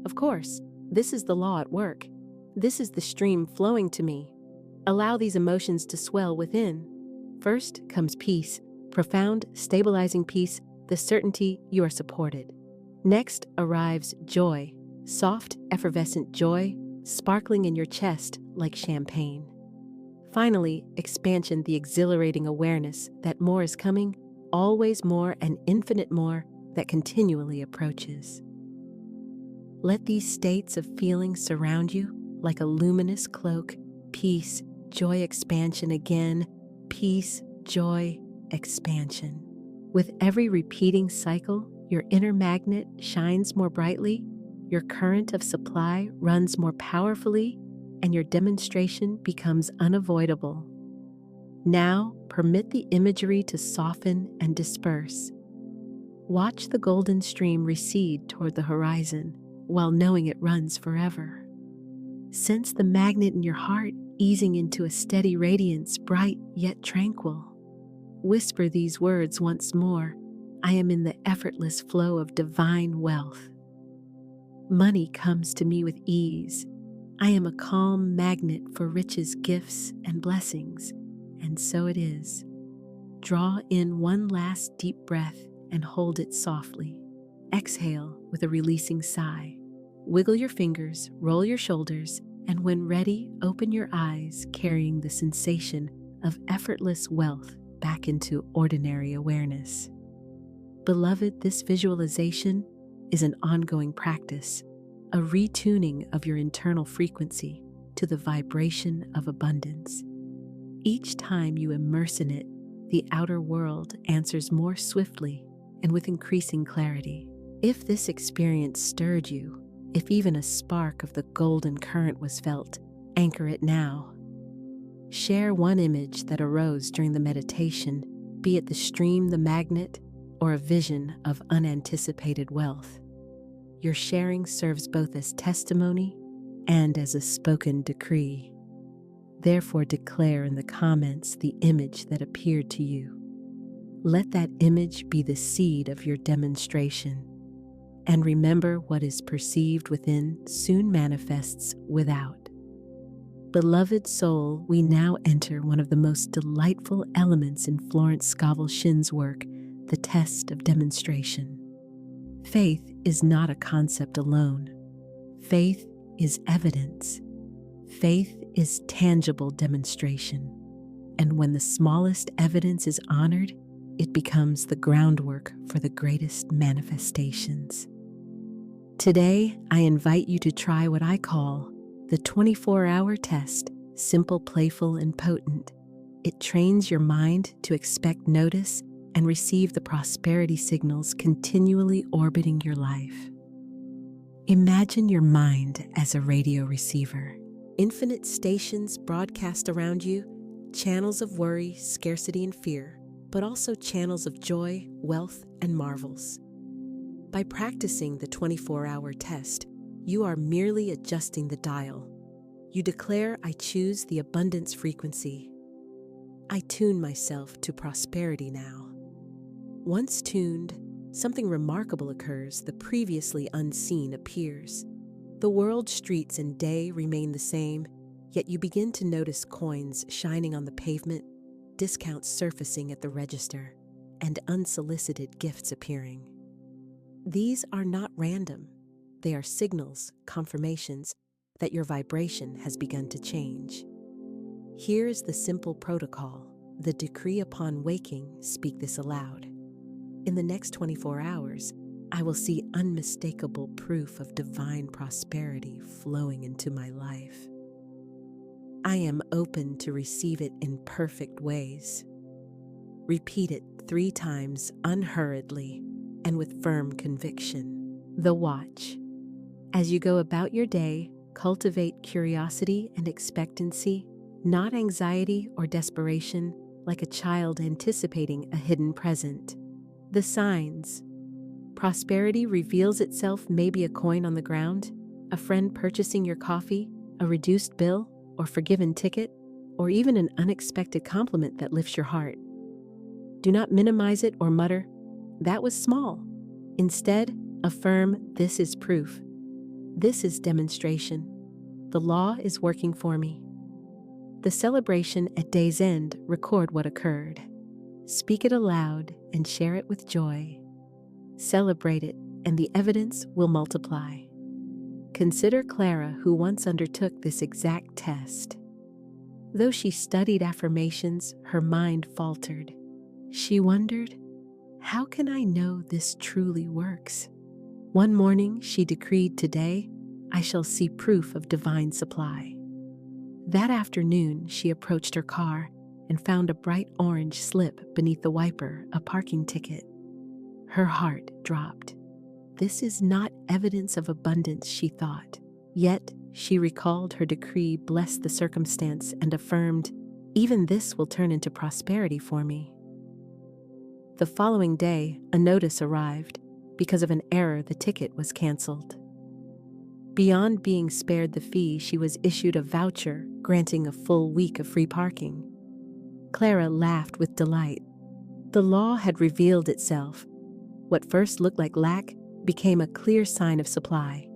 Of course, this is the law at work. This is the stream flowing to me. Allow these emotions to swell within. First comes peace, profound, stabilizing peace, the certainty you are supported. Next arrives joy, soft, effervescent joy, sparkling in your chest like champagne. Finally, expansion, the exhilarating awareness that more is coming, always more and infinite more that continually approaches. Let these states of feeling surround you like a luminous cloak, peace, joy, expansion again, peace, joy, expansion. With every repeating cycle, your inner magnet shines more brightly, your current of supply runs more powerfully, and your demonstration becomes unavoidable. Now, permit the imagery to soften and disperse. Watch the golden stream recede toward the horizon while knowing it runs forever. Sense the magnet in your heart easing into a steady radiance, bright yet tranquil. Whisper these words once more, I am in the effortless flow of divine wealth. Money comes to me with ease. I am a calm magnet for riches, gifts, and blessings, and so it is. Draw in one last deep breath and hold it softly. Exhale with a releasing sigh. Wiggle your fingers, roll your shoulders, and when ready, open your eyes, carrying the sensation of effortless wealth back into ordinary awareness. Beloved, this visualization is an ongoing practice, a retuning of your internal frequency to the vibration of abundance. Each time you immerse in it, the outer world answers more swiftly and with increasing clarity. If this experience stirred you, if even a spark of the golden current was felt, anchor it now. Share one image that arose during the meditation, be it the stream, the magnet, or a vision of unanticipated wealth. Your sharing serves both as testimony and as a spoken decree. Therefore, declare in the comments the image that appeared to you. Let that image be the seed of your demonstration. And remember, what is perceived within soon manifests without. Beloved soul, we now enter one of the most delightful elements in Florence Scovel Shinn's work, the test of demonstration. Faith is not a concept alone. Faith is evidence. Faith is tangible demonstration. And when the smallest evidence is honored, it becomes the groundwork for the greatest manifestations. Today, I invite you to try what I call the 24-hour test, simple, playful, and potent. It trains your mind to expect, notice, and receive the prosperity signals continually orbiting your life. Imagine your mind as a radio receiver. Infinite stations broadcast around you, channels of worry, scarcity, and fear. but also channels of joy, wealth, and marvels. By practicing the 24-hour test, you are merely adjusting the dial. You declare, I choose the abundance frequency. I tune myself to prosperity now. Once tuned, something remarkable occurs. The previously unseen appears. The world, streets, and day remain the same, yet you begin to notice coins shining on the pavement, discounts surfacing at the register, and unsolicited gifts appearing. These are not random. They are signals, confirmations, that your vibration has begun to change. Here is the simple protocol. The decree upon waking, speak this aloud. In the next 24 hours, I will see unmistakable proof of divine prosperity flowing into my life. I am open to receive it in perfect ways. Repeat it 3 times unhurriedly and with firm conviction. The watch. As you go about your day, cultivate curiosity and expectancy, not anxiety or desperation, like a child anticipating a hidden present. The signs. Prosperity reveals itself, maybe a coin on the ground, a friend purchasing your coffee, a reduced bill or forgiven ticket, or even an unexpected compliment that lifts your heart. Do not minimize it or mutter, that was small. Instead, affirm, this is proof. This is demonstration. The law is working for me. The celebration at day's end, record what occurred. Speak it aloud and share it with joy. Celebrate it, and the evidence will multiply. Consider Clara, who once undertook this exact test. Though she studied affirmations, her mind faltered. She wondered, how can I know this truly works? One morning, she decreed, today, I shall see proof of divine supply. That afternoon, she approached her car and found a bright orange slip beneath the wiper, a parking ticket. Her heart dropped. This is not evidence of abundance, she thought. Yet, she recalled her decree, blessed the circumstance, and affirmed, even this will turn into prosperity for me. The following day, a notice arrived. Because of an error, the ticket was canceled. Beyond being spared the fee, she was issued a voucher granting a full week of free parking. Clara laughed with delight. The law had revealed itself. What first looked like lack became a clear sign of supply.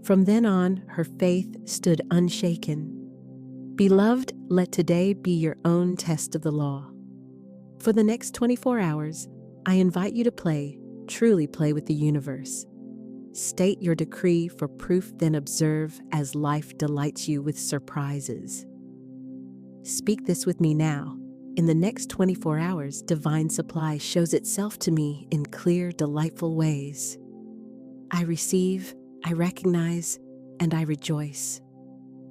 From then on, her faith stood unshaken. Beloved, let today be your own test of the law. For the next 24 hours, I invite you to play, truly play with the universe. State your decree for proof, then observe as life delights you with surprises. Speak this with me now. In the next 24 hours, divine supply shows itself to me in clear, delightful ways. I receive, I recognize, and I rejoice.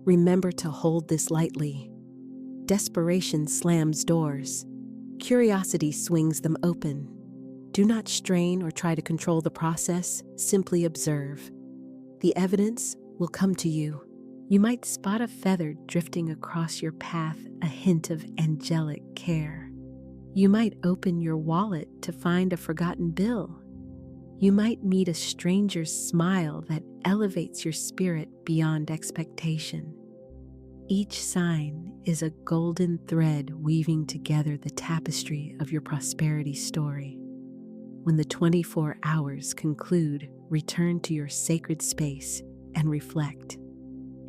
Remember to hold this lightly. Desperation slams doors. Curiosity swings them open. Do not strain or try to control the process, simply observe. The evidence will come to you. You might spot a feather drifting across your path, a hint of angelic care. You might open your wallet to find a forgotten bill. You might meet a stranger's smile that elevates your spirit beyond expectation. Each sign is a golden thread weaving together the tapestry of your prosperity story. When the 24 hours conclude, return to your sacred space and reflect.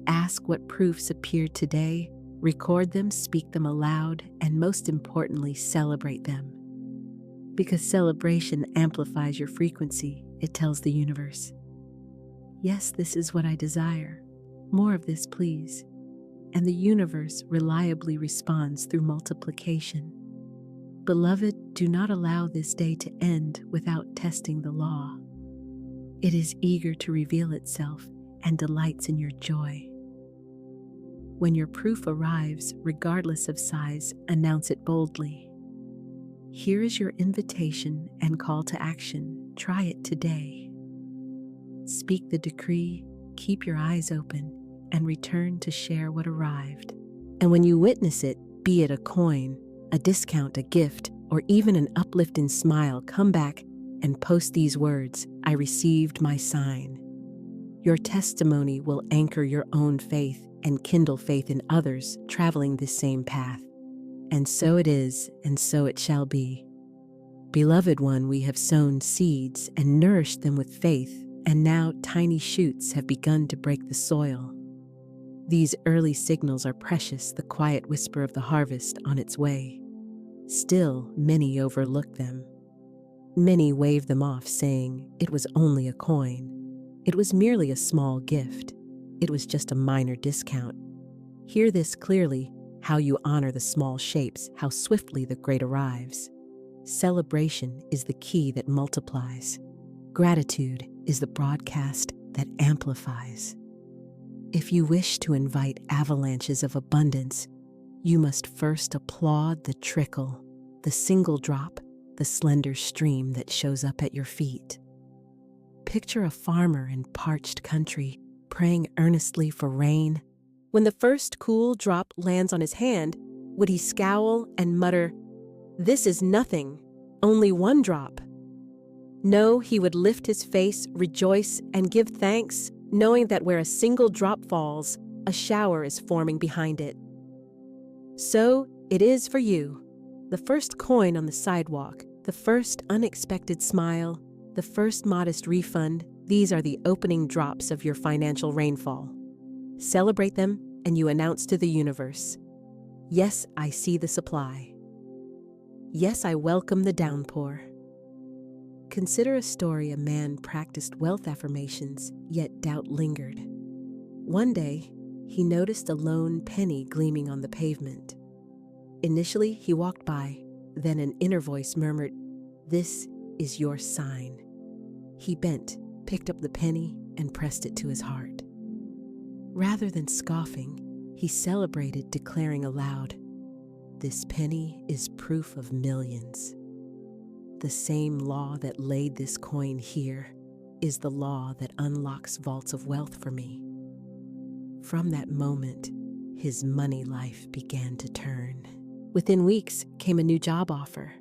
Ask what proofs appeared today, record them, speak them aloud, and most importantly, celebrate them. Because celebration amplifies your frequency, it tells the universe, yes, this is what I desire. More of this, please. And the universe reliably responds through multiplication. Beloved, do not allow this day to end without testing the law. It is eager to reveal itself and delights in your joy. When your proof arrives, regardless of size, announce it boldly. Here is your invitation and call to action. Try it today. Speak the decree, keep your eyes open, and return to share what arrived. And when you witness it, be it a coin, a discount, a gift, or even an uplifting smile, come back and post these words, "I received my sign." Your testimony will anchor your own faith and kindle faith in others traveling this same path. And so it is, and so it shall be. Beloved one, we have sown seeds and nourished them with faith, and now tiny shoots have begun to break the soil. These early signals are precious, the quiet whisper of the harvest on its way. Still, many overlook them. Many wave them off, saying, "It was only a coin. It was merely a small gift. It was just a minor discount." Hear this clearly: how you honor the small shapes, how swiftly the great arrives. Celebration is the key that multiplies. Gratitude is the broadcast that amplifies. If you wish to invite avalanches of abundance, you must first applaud the trickle, the single drop, the slender stream that shows up at your feet. Picture a farmer in parched country praying earnestly for rain. When the first cool drop lands on his hand, would he scowl and mutter, "This is nothing, only one drop"? No, he would lift his face, rejoice, and give thanks, knowing that where a single drop falls, a shower is forming behind it. So it is for you. The first coin on the sidewalk, the first unexpected smile, the first modest refund, these are the opening drops of your financial rainfall. Celebrate them, and you announce to the universe, "Yes, I see the supply. Yes, I welcome the downpour." Consider a story: a man practiced wealth affirmations, yet doubt lingered. One day, he noticed a lone penny gleaming on the pavement. Initially, he walked by, then an inner voice murmured, "This is your sign." He bent, picked up the penny, and pressed it to his heart. Rather than scoffing, he celebrated, declaring aloud, "This penny is proof of millions. The same law that laid this coin here is the law that unlocks vaults of wealth for me." From that moment, his money life began to turn. Within weeks came a new job offer.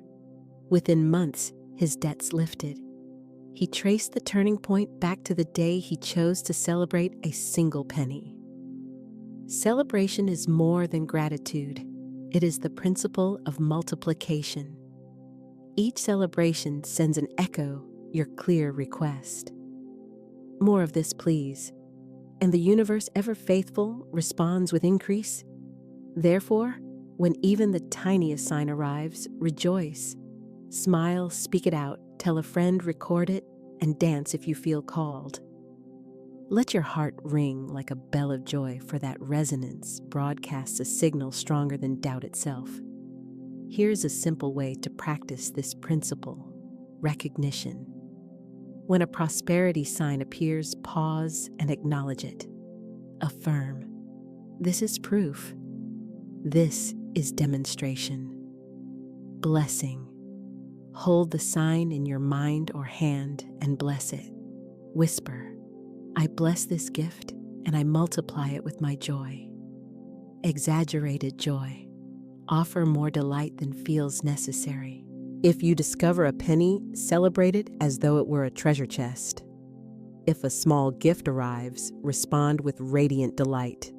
Within months, his debts lifted. He traced the turning point back to the day he chose to celebrate a single penny. Celebration is more than gratitude. It is the principle of multiplication. Each celebration sends an echo, your clear request. More of this, please. And the universe, ever faithful, responds with increase. Therefore, when even the tiniest sign arrives, rejoice. Smile, speak it out, tell a friend, record it, and dance if you feel called. Let your heart ring like a bell of joy, for that resonance broadcasts a signal stronger than doubt itself. Here's a simple way to practice this principle: recognition. When a prosperity sign appears, pause and acknowledge it. Affirm, "This is proof. This is demonstration." Blessing. Hold the sign in your mind or hand and bless it. Whisper, "I bless this gift and I multiply it with my joy." Exaggerated joy. Offer more delight than feels necessary. If you discover a penny, celebrate it as though it were a treasure chest. If a small gift arrives, respond with radiant delight.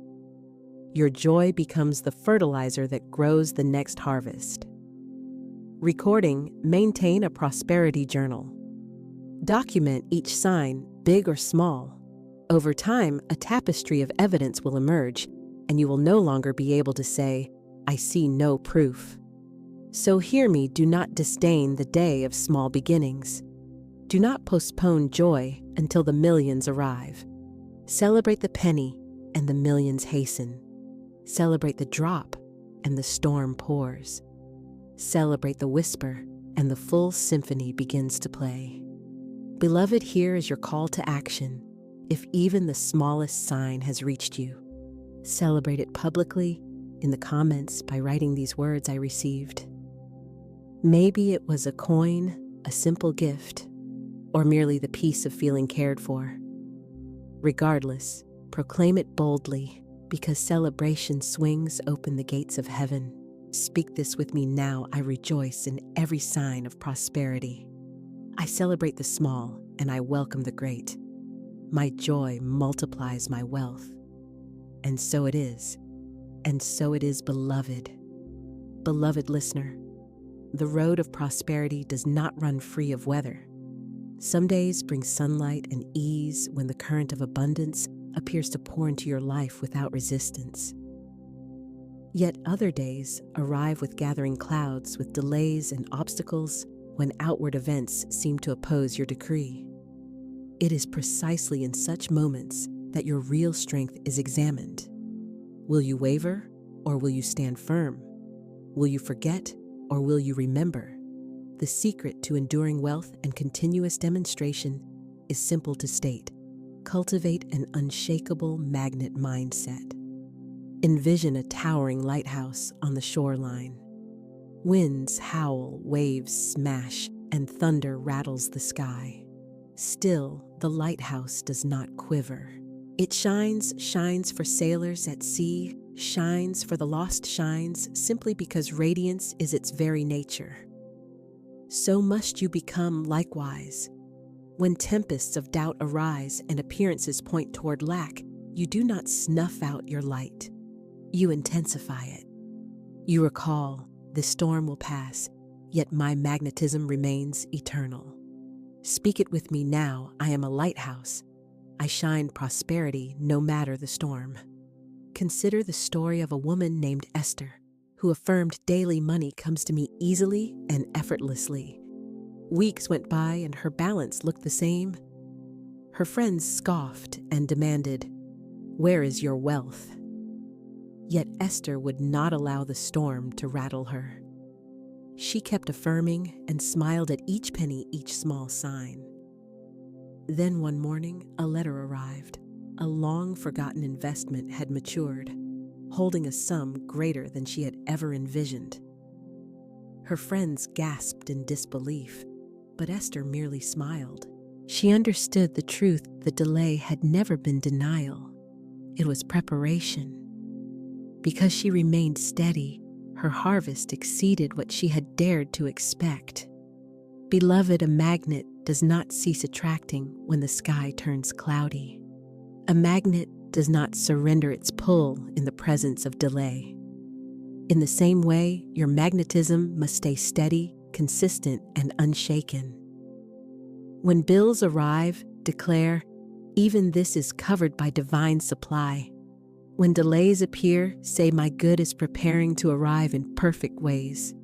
Your joy becomes the fertilizer that grows the next harvest. Recording, maintain a prosperity journal. Document each sign, big or small. Over time, a tapestry of evidence will emerge, and you will no longer be able to say, "I see no proof." So hear me, do not disdain the day of small beginnings. Do not postpone joy until the millions arrive. Celebrate the penny, and the millions hasten. Celebrate the drop, and the storm pours. Celebrate the whisper, and the full symphony begins to play. Beloved, here is your call to action. If even the smallest sign has reached you, celebrate it publicly in the comments by writing these words: "I received." Maybe it was a coin, a simple gift, or merely the peace of feeling cared for. Regardless, proclaim it boldly, because celebration swings open the gates of heaven. Speak this with me now. I rejoice in every sign of prosperity. I celebrate the small and I welcome the great. My joy multiplies my wealth. And so it is. And so it is, beloved. Beloved listener, the road of prosperity does not run free of weather. Some days bring sunlight and ease when the current of abundance appears to pour into your life without resistance. Yet other days arrive with gathering clouds, with delays and obstacles when outward events seem to oppose your decree. It is precisely in such moments that your real strength is examined. Will you waver, or will you stand firm? Will you forget, or will you remember? The secret to enduring wealth and continuous demonstration is simple to state. Cultivate an unshakable magnet mindset. Envision a towering lighthouse on the shoreline. Winds howl, waves smash, and thunder rattles the sky. Still, the lighthouse does not quiver. It shines for sailors at sea, shines for the lost shines, simply because radiance is its very nature. So must you become likewise. When tempests of doubt arise and appearances point toward lack, you do not snuff out your light. You intensify it. You recall, this storm will pass, yet my magnetism remains eternal. Speak it with me now. I am a lighthouse. I shine prosperity no matter the storm. Consider the story of a woman named Esther, who affirmed daily money comes to me easily and effortlessly. Weeks went by and her balance looked the same. Her friends scoffed and demanded, "Where is your wealth?" Yet Esther would not allow the storm to rattle her. She kept affirming and smiled at each penny, each small sign. Then one morning, a letter arrived. A long-forgotten investment had matured, holding a sum greater than she had ever envisioned. Her friends gasped in disbelief, but Esther merely smiled. She understood the truth. The delay had never been denial. It was preparation. Because she remained steady, her harvest exceeded what she had dared to expect. Beloved, a magnet does not cease attracting when the sky turns cloudy. A magnet does not surrender its pull in the presence of delay. In the same way, your magnetism must stay steady, consistent, and unshaken. When bills arrive, declare, "Even this is covered by divine supply." When delays appear, say, "My good is preparing to arrive in perfect ways."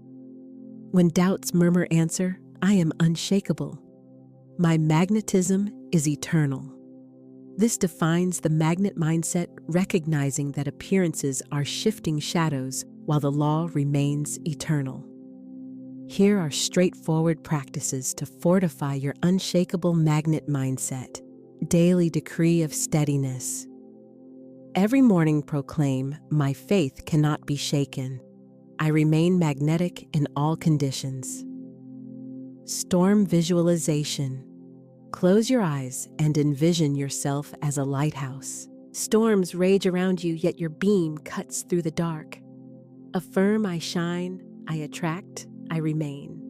When doubts murmur, answer, "I am unshakable. My magnetism is eternal." This defines the magnet mindset, recognizing that appearances are shifting shadows while the law remains eternal. Here are straightforward practices to fortify your unshakable magnet mindset. Daily decree of steadiness. Every morning proclaim, "My faith cannot be shaken. I remain magnetic in all conditions." Storm visualization. Close your eyes and envision yourself as a lighthouse. Storms rage around you, yet your beam cuts through the dark. Affirm, "I shine, I attract, I remain."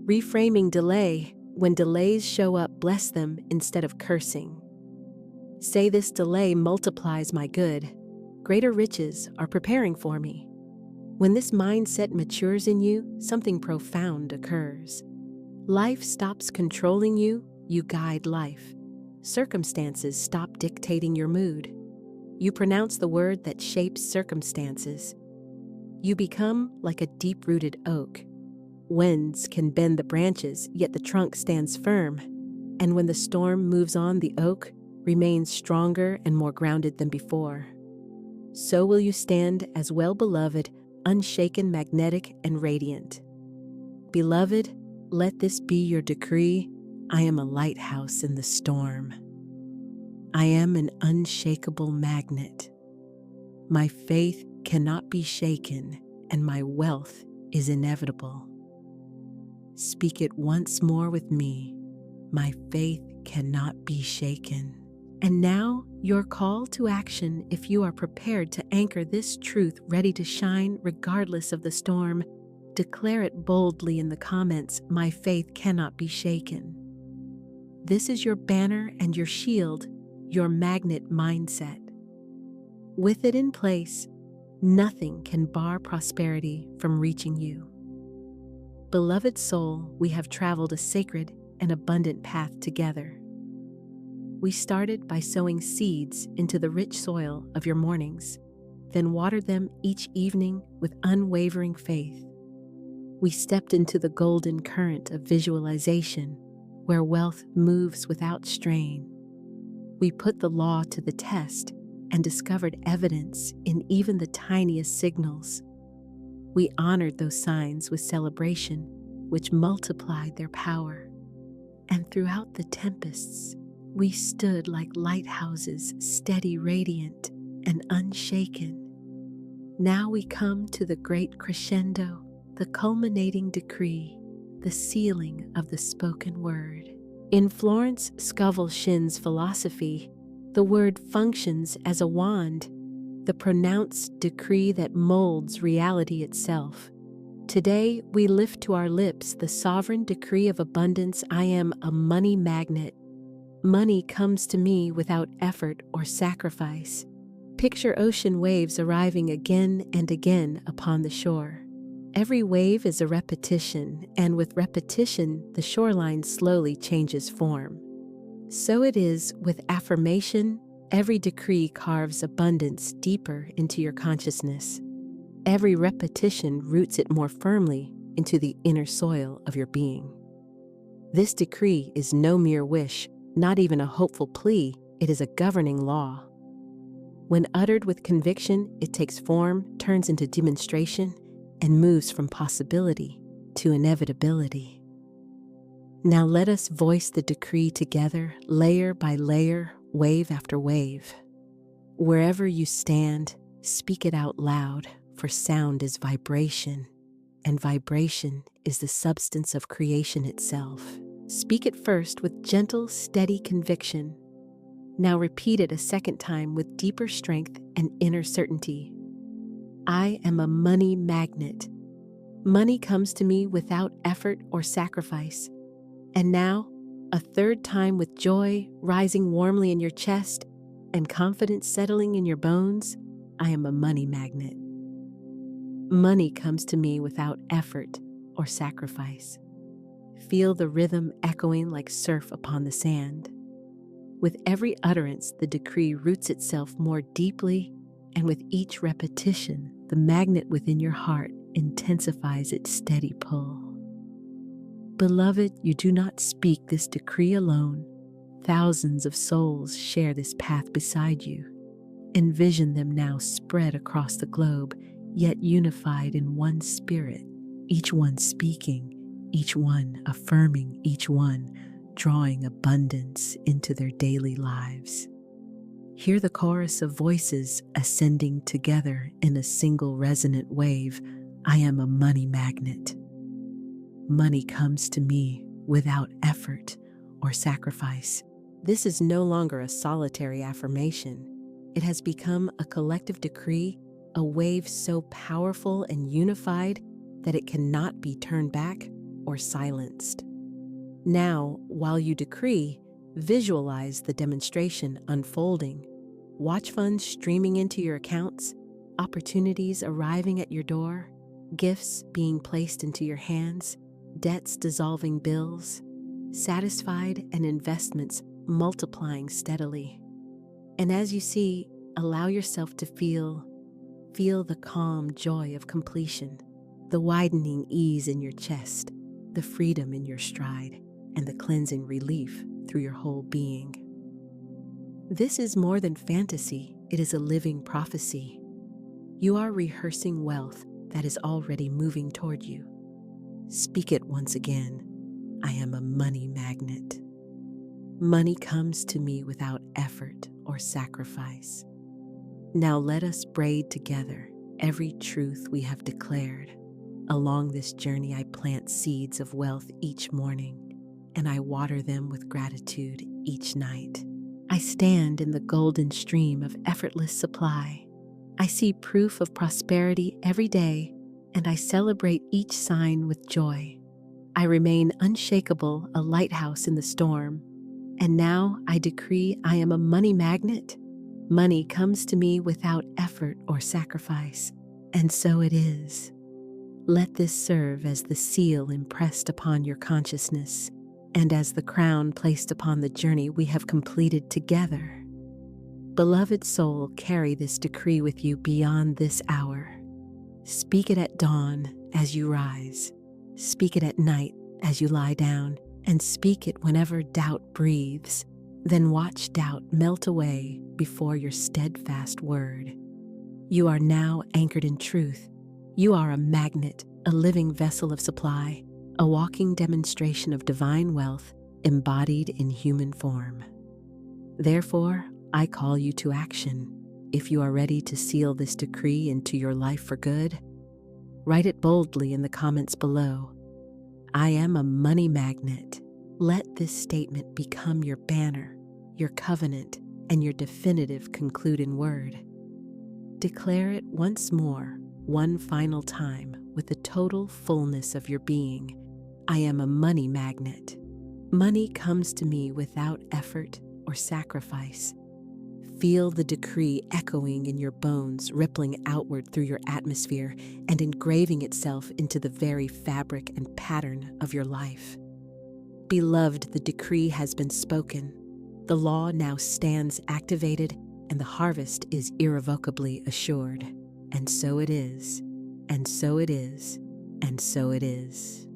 Reframing delay. When delays show up, bless them instead of cursing. Say, "This delay multiplies my good. Greater riches are preparing for me." When this mindset matures in you, something profound occurs. Life stops controlling you, you guide life. Circumstances stop dictating your mood. You pronounce the word that shapes circumstances. You become like a deep-rooted oak. Winds can bend the branches, yet the trunk stands firm. And when the storm moves on, the oak remains stronger and more grounded than before. So will you stand as well-beloved, unshaken, magnetic, and radiant. Beloved, let this be your decree. I am a lighthouse in the storm. I am an unshakable magnet. My faith cannot be shaken, and my wealth is inevitable. Speak it once more with me. My faith cannot be shaken, And now, your call to action if you are prepared to anchor this truth ready to shine regardless of the storm. Declare it boldly in the comments, "My faith cannot be shaken." This is your banner and your shield, your magnet mindset. With it in place, nothing can bar prosperity from reaching you. Beloved soul, we have traveled a sacred and abundant path together. We started by sowing seeds into the rich soil of your mornings, then watered them each evening with unwavering faith. We stepped into the golden current of visualization, where wealth moves without strain. We put the law to the test and discovered evidence in even the tiniest signals. We honored those signs with celebration, which multiplied their power. And throughout the tempests, we stood like lighthouses, steady, radiant, and unshaken. Now we come to the great crescendo, the culminating decree, the sealing of the spoken word. In Florence Scovel Shinn's philosophy, the word functions as a wand, the pronounced decree that molds reality itself. Today, we lift to our lips the sovereign decree of abundance. I am a money magnet. Money comes to me without effort or sacrifice. Picture ocean waves arriving again and again upon the shore. Every wave is a repetition, and with repetition, the shoreline slowly changes form. So it is with affirmation. Every decree carves abundance deeper into your consciousness. Every repetition roots it more firmly into the inner soil of your being. This decree is no mere wish, not even a hopeful plea. It is a governing law. When uttered with conviction, it takes form, turns into demonstration, and moves from possibility to inevitability. Now let us voice the decree together, layer by layer, wave after wave. Wherever you stand, speak it out loud, for sound is vibration, and vibration is the substance of creation itself. Speak it first with gentle, steady conviction. Now repeat it a second time with deeper strength and inner certainty. I am a money magnet. Money comes to me without effort or sacrifice. And now, a third time with joy rising warmly in your chest and confidence settling in your bones. I am a money magnet. Money comes to me without effort or sacrifice. Feel the rhythm echoing like surf upon the sand. With every utterance, the decree roots itself more deeply, and with each repetition, the magnet within your heart intensifies its steady pull. Beloved, you do not speak this decree alone. Thousands of souls share this path beside you. Envision them now spread across the globe, yet unified in one spirit, each one speaking, each one affirming, each one drawing abundance into their daily lives. Hear the chorus of voices ascending together in a single resonant wave. I am a money magnet. Money comes to me without effort or sacrifice. This is no longer a solitary affirmation. It has become a collective decree, a wave so powerful and unified that it cannot be turned back or silenced. Now, while you decree, visualize the demonstration unfolding. Watch funds streaming into your accounts, opportunities arriving at your door, gifts being placed into your hands, debts dissolving bills, satisfied and investments multiplying steadily. And as you see, allow yourself to feel the calm joy of completion, the widening ease in your chest, the freedom in your stride, and the cleansing relief through your whole being. This is more than fantasy, it is a living prophecy. You are rehearsing wealth that is already moving toward you. Speak it once again. I am a money magnet. Money comes to me without effort or sacrifice. Now let us braid together every truth we have declared. Along this journey, I plant seeds of wealth each morning, and I water them with gratitude each night. I stand in the golden stream of effortless supply. I see proof of prosperity every day, and I celebrate each sign with joy. I remain unshakable, a lighthouse in the storm. And now I decree I am a money magnet. Money comes to me without effort or sacrifice, and so it is. Let this serve as the seal impressed upon your consciousness, and as the crown placed upon the journey we have completed together. Beloved soul, carry this decree with you beyond this hour. Speak it at dawn as you rise. Speak it at night as you lie down, and speak it whenever doubt breathes. Then watch doubt melt away before your steadfast word. You are now anchored in truth. You are a magnet, a living vessel of supply, a walking demonstration of divine wealth embodied in human form. Therefore, I call you to action. If you are ready to seal this decree into your life for good, write it boldly in the comments below. I am a money magnet. Let this statement become your banner, your covenant, and your definitive concluding word. Declare it once more, one final time, with the total fullness of your being. I am a money magnet. Money comes to me without effort or sacrifice. Feel the decree echoing in your bones, rippling outward through your atmosphere and engraving itself into the very fabric and pattern of your life. Beloved, the decree has been spoken. The law now stands activated, and the harvest is irrevocably assured. And so it is, and so it is, and so it is.